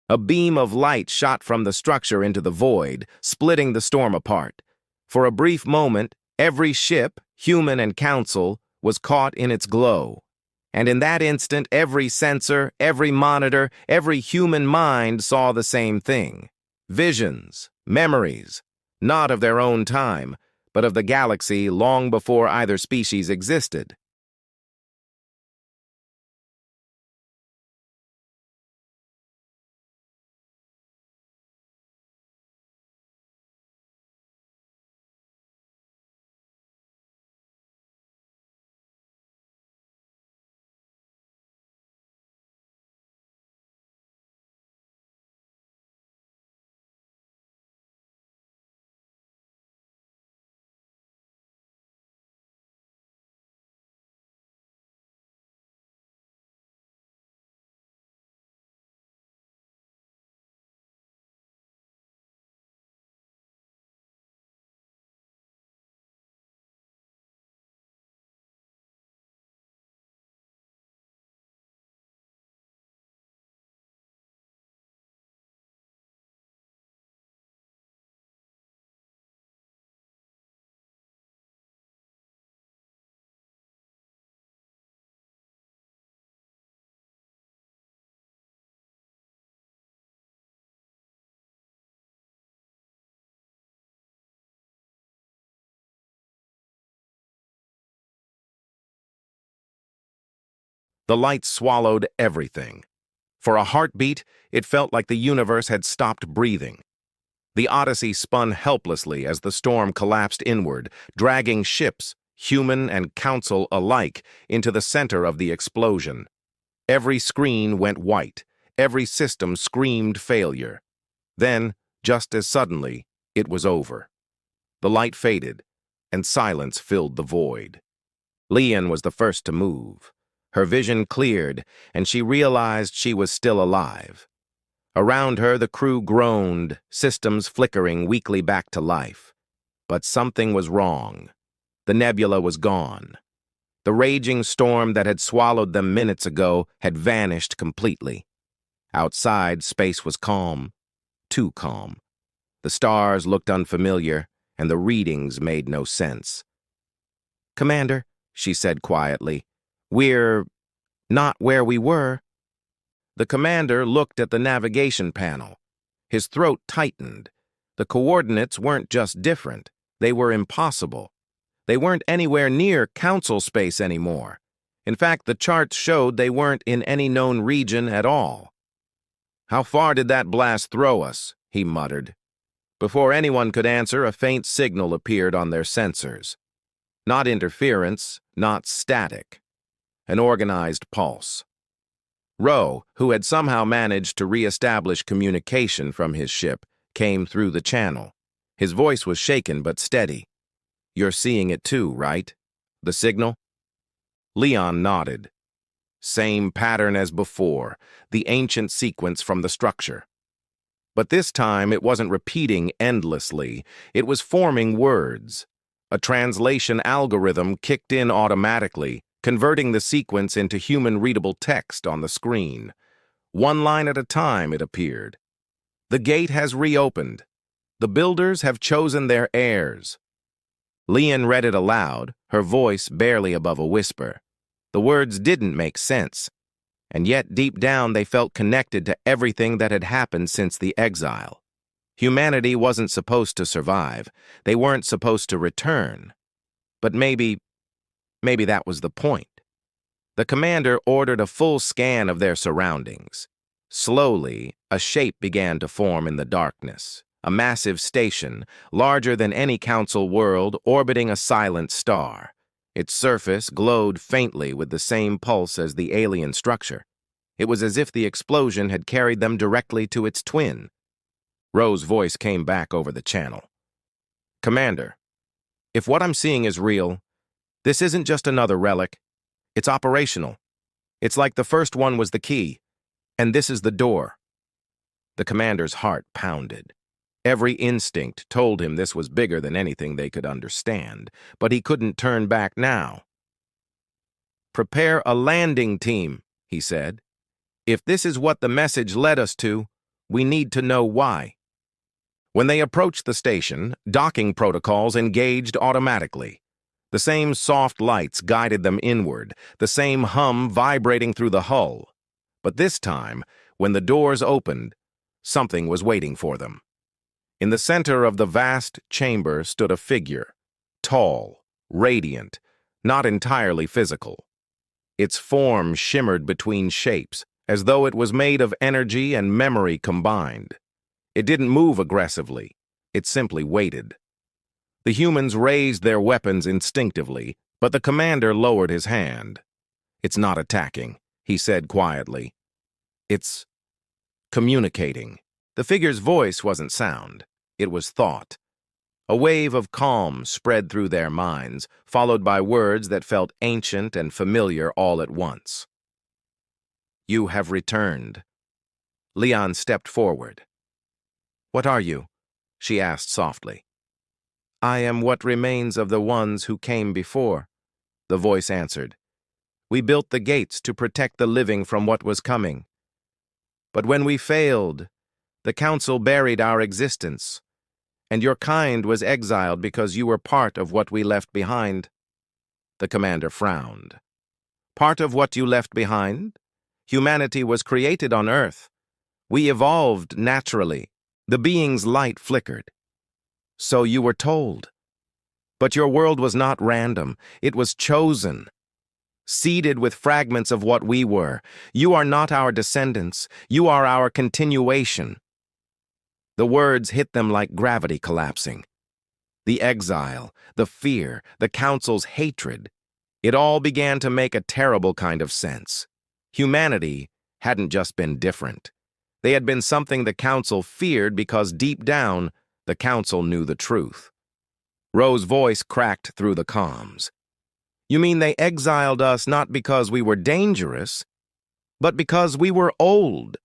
A beam of light shot from the structure into the void, splitting the storm apart. For a brief moment, every ship, human and council, was caught in its glow. And in that instant, every sensor, every monitor, every human mind saw the same thing. Visions, memories, not of their own time, but of the galaxy long before either species existed. The light swallowed everything. For a heartbeat, it felt like the universe had stopped breathing. The Odyssey spun helplessly as the storm collapsed inward, dragging ships, human and council alike, into the center of the explosion. Every screen went white. Every system screamed failure. Then, just as suddenly, it was over. The light faded, and silence filled the void. Leon was the first to move. Her vision cleared, and she realized she was still alive. Around her, the crew groaned, systems flickering weakly back to life. But something was wrong. The nebula was gone. The raging storm that had swallowed them minutes ago had vanished completely. Outside, space was calm, too calm. The stars looked unfamiliar, and the readings made no sense. "Commander," she said quietly, "we're not where we were." The commander looked at the navigation panel. His throat tightened. The coordinates weren't just different, they were impossible. They weren't anywhere near council space anymore. In fact, the charts showed they weren't in any known region at all. "How far did that blast throw us?" he muttered. Before anyone could answer, a faint signal appeared on their sensors. Not interference, not static. An organized pulse. Rowe, who had somehow managed to re-establish communication from his ship, came through the channel. His voice was shaken but steady. "You're seeing it too, right? The signal?" Leon nodded. Same pattern as before, the ancient sequence from the structure. But this time it wasn't repeating endlessly, it was forming words. A translation algorithm kicked in automatically, converting the sequence into human-readable text on the screen. One line at a time, it appeared. "The gate has reopened. The builders have chosen their heirs." Leon read it aloud, her voice barely above a whisper. The words didn't make sense, and yet deep down they felt connected to everything that had happened since the exile. Humanity wasn't supposed to survive. They weren't supposed to return. But maybe that was the point. The commander ordered a full scan of their surroundings. Slowly, a shape began to form in the darkness. A massive station, larger than any council world, orbiting a silent star. Its surface glowed faintly with the same pulse as the alien structure. It was as if the explosion had carried them directly to its twin. Rowe's voice came back over the channel. "Commander, if what I'm seeing is real, this isn't just another relic. It's operational. It's like the first one was the key, and this is the door." The commander's heart pounded. Every instinct told him this was bigger than anything they could understand, but he couldn't turn back now. "Prepare a landing team," he said. "If this is what the message led us to, we need to know why." When they approached the station, docking protocols engaged automatically. The same soft lights guided them inward, the same hum vibrating through the hull. But this time, when the doors opened, something was waiting for them. In the center of the vast chamber stood a figure, tall, radiant, not entirely physical. Its form shimmered between shapes, as though it was made of energy and memory combined. It didn't move aggressively. It simply waited. The humans raised their weapons instinctively, but the commander lowered his hand. "It's not attacking," he said quietly. "It's communicating." The figure's voice wasn't sound. It was thought. A wave of calm spread through their minds, followed by words that felt ancient and familiar all at once. "You have returned." Leon stepped forward. "What are you?" she asked softly. "I am what remains of the ones who came before," the voice answered. "We built the gates to protect the living from what was coming. But when we failed, the Council buried our existence, and your kind was exiled because you were part of what we left behind." The commander frowned. "Part of what you left behind? Humanity was created on Earth. We evolved naturally." The being's light flickered. "So you were told. But your world was not random. It was chosen. Seeded with fragments of what we were. You are not our descendants. You are our continuation." The words hit them like gravity collapsing. The exile, the fear, the Council's hatred. It all began to make a terrible kind of sense. Humanity hadn't just been different. They had been something the Council feared because deep down, the Council knew the truth. Ro's voice cracked through the comms. "You mean they exiled us not because we were dangerous, but because we were old?"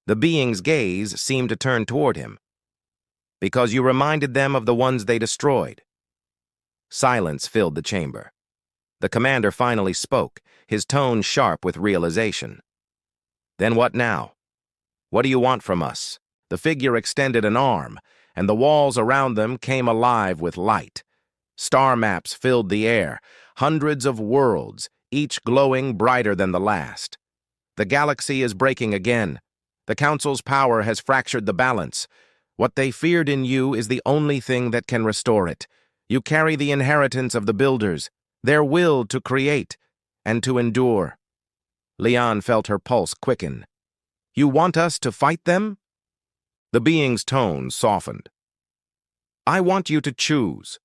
The being's gaze seemed to turn toward him. "Because you reminded them of the ones they destroyed." Silence filled the chamber. The commander finally spoke, his tone sharp with realization. "Then what now? What do you want from us?" The figure extended an arm, and the walls around them came alive with light. Star maps filled the air, hundreds of worlds, each glowing brighter than the last. "The galaxy is breaking again. The Council's power has fractured the balance. What they feared in you is the only thing that can restore it. You carry the inheritance of the Builders, their will to create and to endure." Leon felt her pulse quicken. "You want us to fight them?" The being's tone softened. "I want you to choose.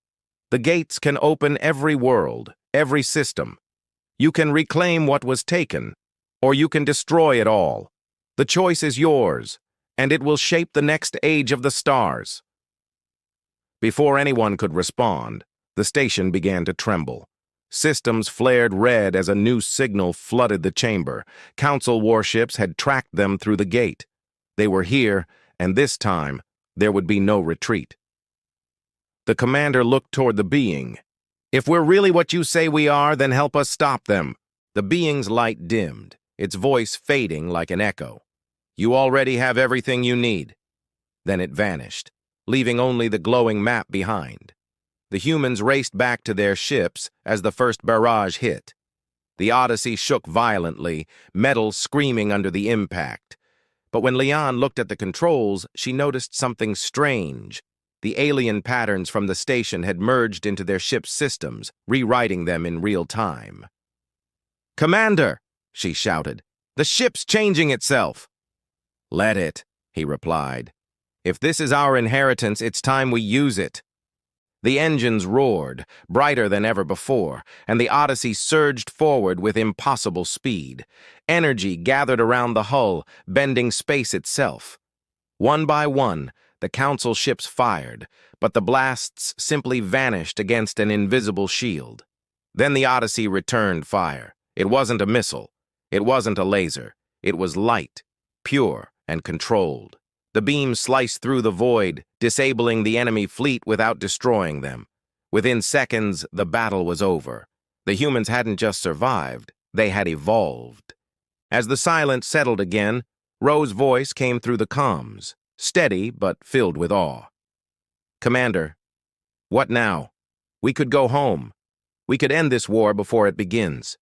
The gates can open every world, every system. You can reclaim what was taken, or you can destroy it all. The choice is yours, and it will shape the next age of the stars." Before anyone could respond, the station began to tremble. Systems flared red as a new signal flooded the chamber. Council warships had tracked them through the gate. They were here, and this time, there would be no retreat. The commander looked toward the being. "If we're really what you say we are, then help us stop them." The being's light dimmed, its voice fading like an echo. "You already have everything you need." Then it vanished, leaving only the glowing map behind. The humans raced back to their ships as the first barrage hit. The Odyssey shook violently, metal screaming under the impact. But when Leon looked at the controls, she noticed something strange. The alien patterns from the station had merged into their ship's systems, rewriting them in real time. "Commander!" she shouted. "The ship's changing itself." "Let it," he replied. "If this is our inheritance, it's time we use it." The engines roared, brighter than ever before, and the Odyssey surged forward with impossible speed. Energy gathered around the hull, bending space itself. One by one, the Council ships fired, but the blasts simply vanished against an invisible shield. Then the Odyssey returned fire. It wasn't a missile. It wasn't a laser. It was light, pure, and controlled. The beam sliced through the void, disabling the enemy fleet without destroying them. Within seconds, the battle was over. The humans hadn't just survived, they had evolved. As the silence settled again, Ro's voice came through the comms, steady but filled with awe. "Commander, what now? We could go home. We could end this war before it begins."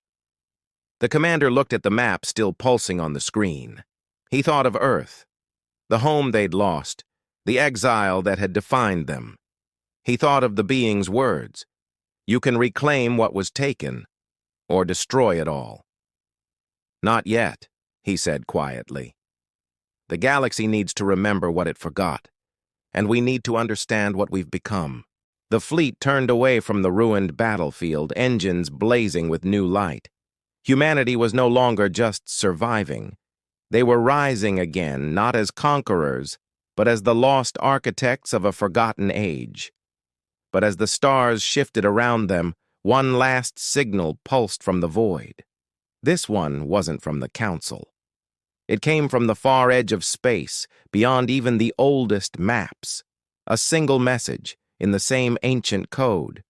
The commander looked at the map still pulsing on the screen. He thought of Earth, the home they'd lost, the exile that had defined them. He thought of the being's words. You can reclaim what was taken, or destroy it all. Not yet, he said quietly. The galaxy needs to remember what it forgot, and we need to understand what we've become. The fleet turned away from the ruined battlefield, engines blazing with new light. Humanity was no longer just surviving. They were rising again, not as conquerors, but as the lost architects of a forgotten age. But as the stars shifted around them, one last signal pulsed from the void. This one wasn't from the Council. It came from the far edge of space, beyond even the oldest maps. A single message, in the same ancient code.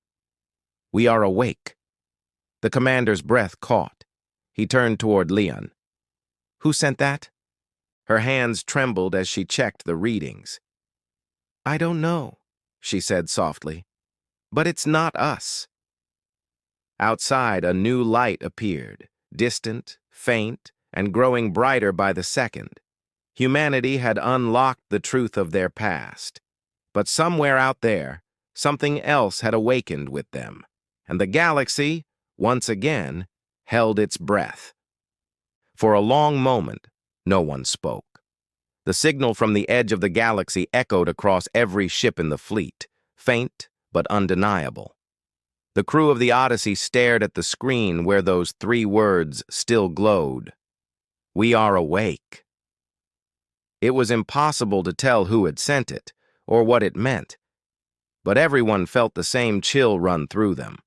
We are awake. The commander's breath caught. He turned toward Leon. Who sent that? Her hands trembled as she checked the readings. I don't know, she said softly. But it's not us. Outside, a new light appeared, distant, faint, and growing brighter by the second. Humanity had unlocked the truth of their past. But somewhere out there, something else had awakened with them, and the galaxy, once again, held its breath. For a long moment, no one spoke. The signal from the edge of the galaxy echoed across every ship in the fleet, faint but undeniable. The crew of the Odyssey stared at the screen where those 3 words still glowed. We are awake. It was impossible to tell who had sent it, or what it meant, but everyone felt the same chill run through them.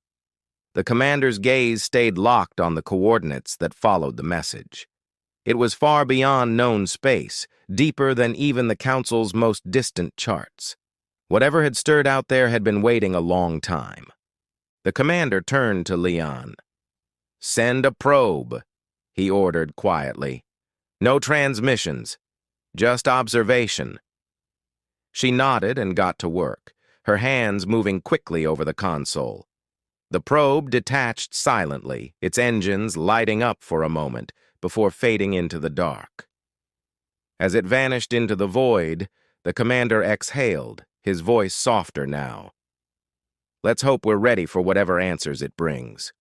The commander's gaze stayed locked on the coordinates that followed the message. It was far beyond known space, deeper than even the Council's most distant charts. Whatever had stirred out there had been waiting a long time. The commander turned to Leon. Send a probe, he ordered quietly. No transmissions, just observation. She nodded and got to work, her hands moving quickly over the console. The probe detached silently, its engines lighting up for a moment before fading into the dark. As it vanished into the void, the commander exhaled, his voice softer now. Let's hope we're ready for whatever answers it brings.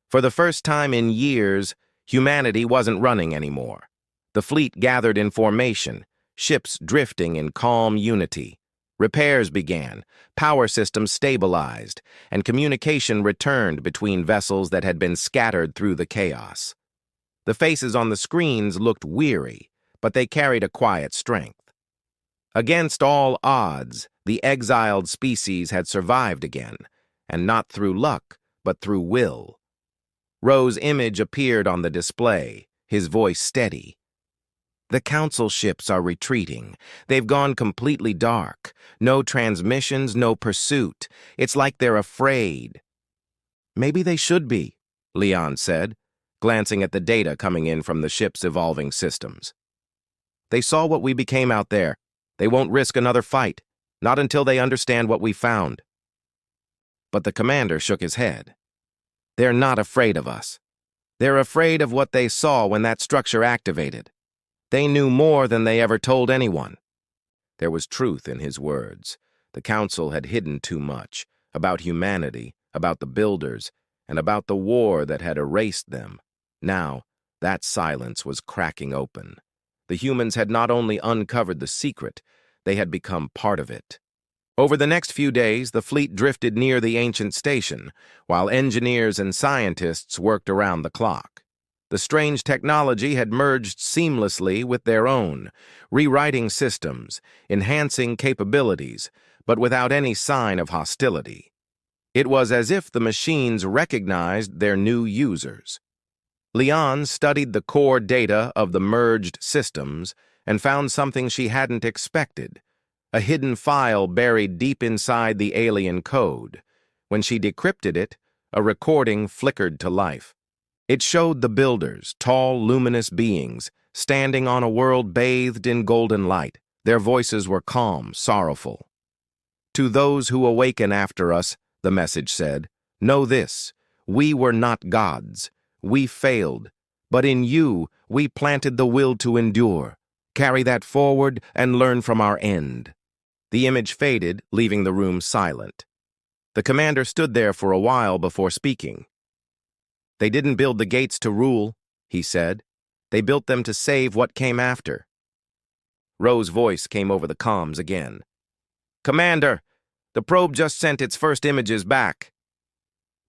For the first time in years, humanity wasn't running anymore. The fleet gathered in formation, ships drifting in calm unity. Repairs began, power systems stabilized, and communication returned between vessels that had been scattered through the chaos. The faces on the screens looked weary, but they carried a quiet strength. Against all odds, the exiled species had survived again, and not through luck, but through will. Roe's image appeared on the display, his voice steady. The Council ships are retreating. They've gone completely dark. No transmissions, no pursuit. It's like they're afraid. Maybe they should be, Leon said, glancing at the data coming in from the ship's evolving systems. They saw what we became out there. They won't risk another fight, not until they understand what we found. But the commander shook his head. They're not afraid of us. They're afraid of what they saw when that structure activated. They knew more than they ever told anyone. There was truth in his words. The Council had hidden too much, about humanity, about the builders, and about the war that had erased them. Now, that silence was cracking open. The humans had not only uncovered the secret, they had become part of it. Over the next few days, the fleet drifted near the ancient station, while engineers and scientists worked around the clock. The strange technology had merged seamlessly with their own, rewriting systems, enhancing capabilities, but without any sign of hostility. It was as if the machines recognized their new users. Leon studied the core data of the merged systems and found something she hadn't expected, a hidden file buried deep inside the alien code. When she decrypted it, a recording flickered to life. It showed the builders, tall, luminous beings, standing on a world bathed in golden light. Their voices were calm, sorrowful. To those who awaken after us, the message said, know this, we were not gods. We failed, but in you, we planted the will to endure. Carry that forward and learn from our end." The image faded, leaving the room silent. The commander stood there for a while before speaking. "They didn't build the gates to rule," he said. "They built them to save what came after." Ro's voice came over the comms again. "Commander, the probe just sent its first images back."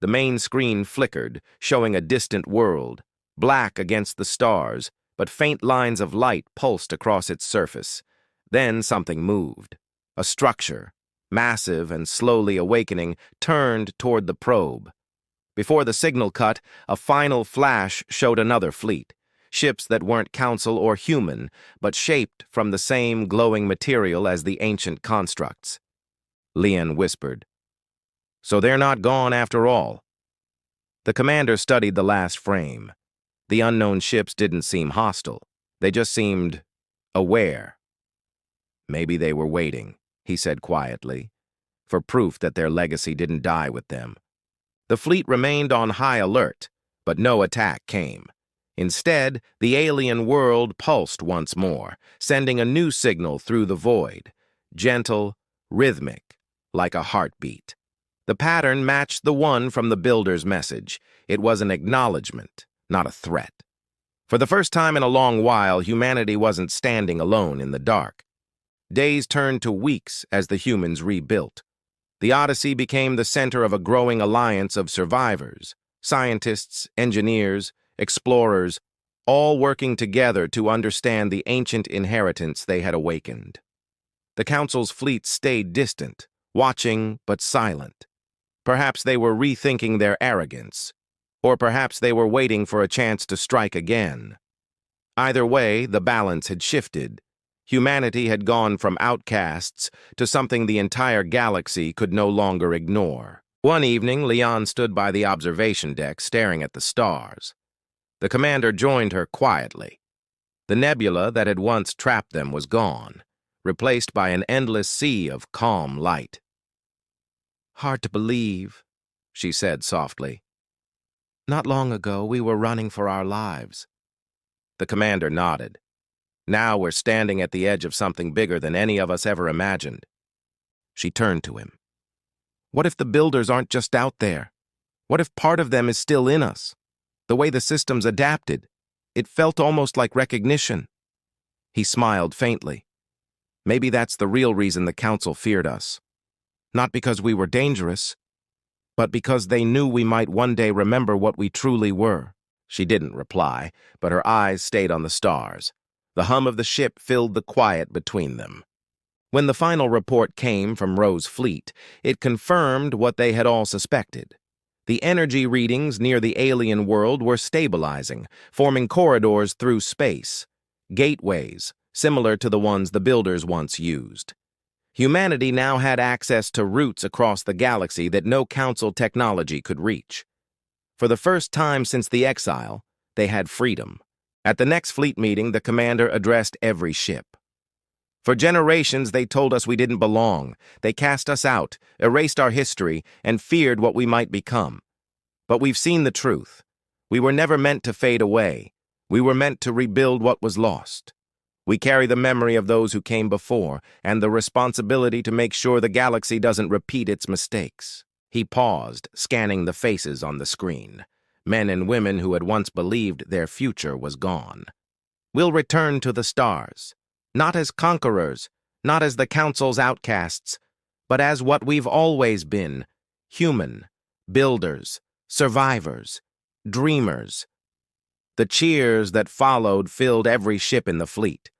The main screen flickered, showing a distant world, black against the stars, but faint lines of light pulsed across its surface. Then something moved. A structure, massive and slowly awakening, turned toward the probe. Before the signal cut, a final flash showed another fleet, ships that weren't council or human, but shaped from the same glowing material as the ancient constructs. Lian whispered, "So they're not gone after all." The commander studied the last frame. The unknown ships didn't seem hostile. They just seemed aware. "Maybe they were waiting," he said quietly, "for proof that their legacy didn't die with them." The fleet remained on high alert, but no attack came. Instead, the alien world pulsed once more, sending a new signal through the void, gentle, rhythmic, like a heartbeat. The pattern matched the one from the builder's message. It was an acknowledgement, not a threat. For the first time in a long while, humanity wasn't standing alone in the dark. Days turned to weeks as the humans rebuilt. The Odyssey became the center of a growing alliance of survivors, scientists, engineers, explorers, all working together to understand the ancient inheritance they had awakened. The Council's fleet stayed distant, watching but silent. Perhaps they were rethinking their arrogance, or perhaps they were waiting for a chance to strike again. Either way, the balance had shifted. Humanity had gone from outcasts to something the entire galaxy could no longer ignore. One evening, Lian stood by the observation deck staring at the stars. The commander joined her quietly. The nebula that had once trapped them was gone, replaced by an endless sea of calm light. "Hard to believe," she said softly. "Not long ago, we were running for our lives." The commander nodded. "Now we're standing at the edge of something bigger than any of us ever imagined." She turned to him. "What if the builders aren't just out there? What if part of them is still in us? The way the systems adapted, it felt almost like recognition." He smiled faintly. "Maybe that's the real reason the Council feared us. Not because we were dangerous, but because they knew we might one day remember what we truly were." She didn't reply, but her eyes stayed on the stars. The hum of the ship filled the quiet between them. When the final report came from Ro's fleet, it confirmed what they had all suspected. The energy readings near the alien world were stabilizing, forming corridors through space, gateways, similar to the ones the builders once used. Humanity now had access to routes across the galaxy that no Council technology could reach. For the first time since the exile, they had freedom. At the next fleet meeting, the commander addressed every ship. "For generations, they told us we didn't belong. They cast us out, erased our history, and feared what we might become. But we've seen the truth. We were never meant to fade away. We were meant to rebuild what was lost. We carry the memory of those who came before, and the responsibility to make sure the galaxy doesn't repeat its mistakes." He paused, scanning the faces on the screen. Men and women who had once believed their future was gone. "We'll return to the stars, not as conquerors, not as the Council's outcasts, but as what we've always been, human, builders, survivors, dreamers." The cheers that followed filled every ship in the fleet.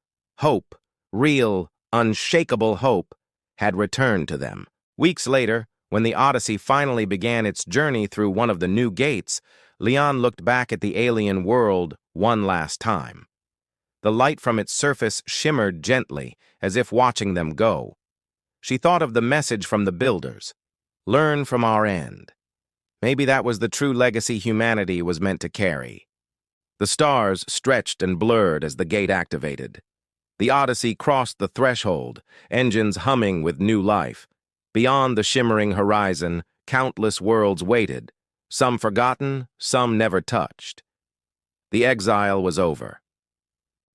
Hope, real, unshakable hope, had returned to them. Weeks later, when the Odyssey finally began its journey through one of the new gates, Lian looked back at the alien world one last time. The light from its surface shimmered gently, as if watching them go. She thought of the message from the builders. Learn from our end. Maybe that was the true legacy humanity was meant to carry. The stars stretched and blurred as the gate activated. The Odyssey crossed the threshold, engines humming with new life. Beyond the shimmering horizon, countless worlds waited, some forgotten, some never touched. The exile was over.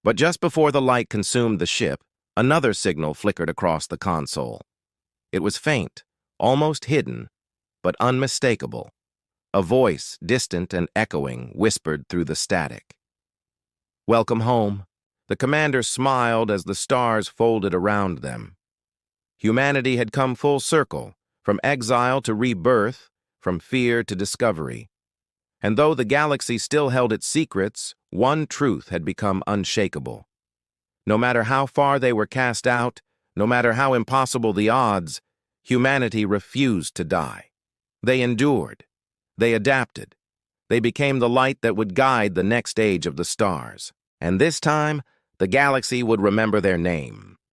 But just before the light consumed the ship, another signal flickered across the console. It was faint, almost hidden, but unmistakable. A voice, distant and echoing, whispered through the static. "Welcome home." The commander smiled as the stars folded around them. Humanity had come full circle, from exile to rebirth, from fear to discovery. And though the galaxy still held its secrets, one truth had become unshakable. No matter how far they were cast out, no matter how impossible the odds, humanity refused to die. They endured. They adapted. They became the light that would guide the next age of the stars. And this time, the galaxy would remember their name.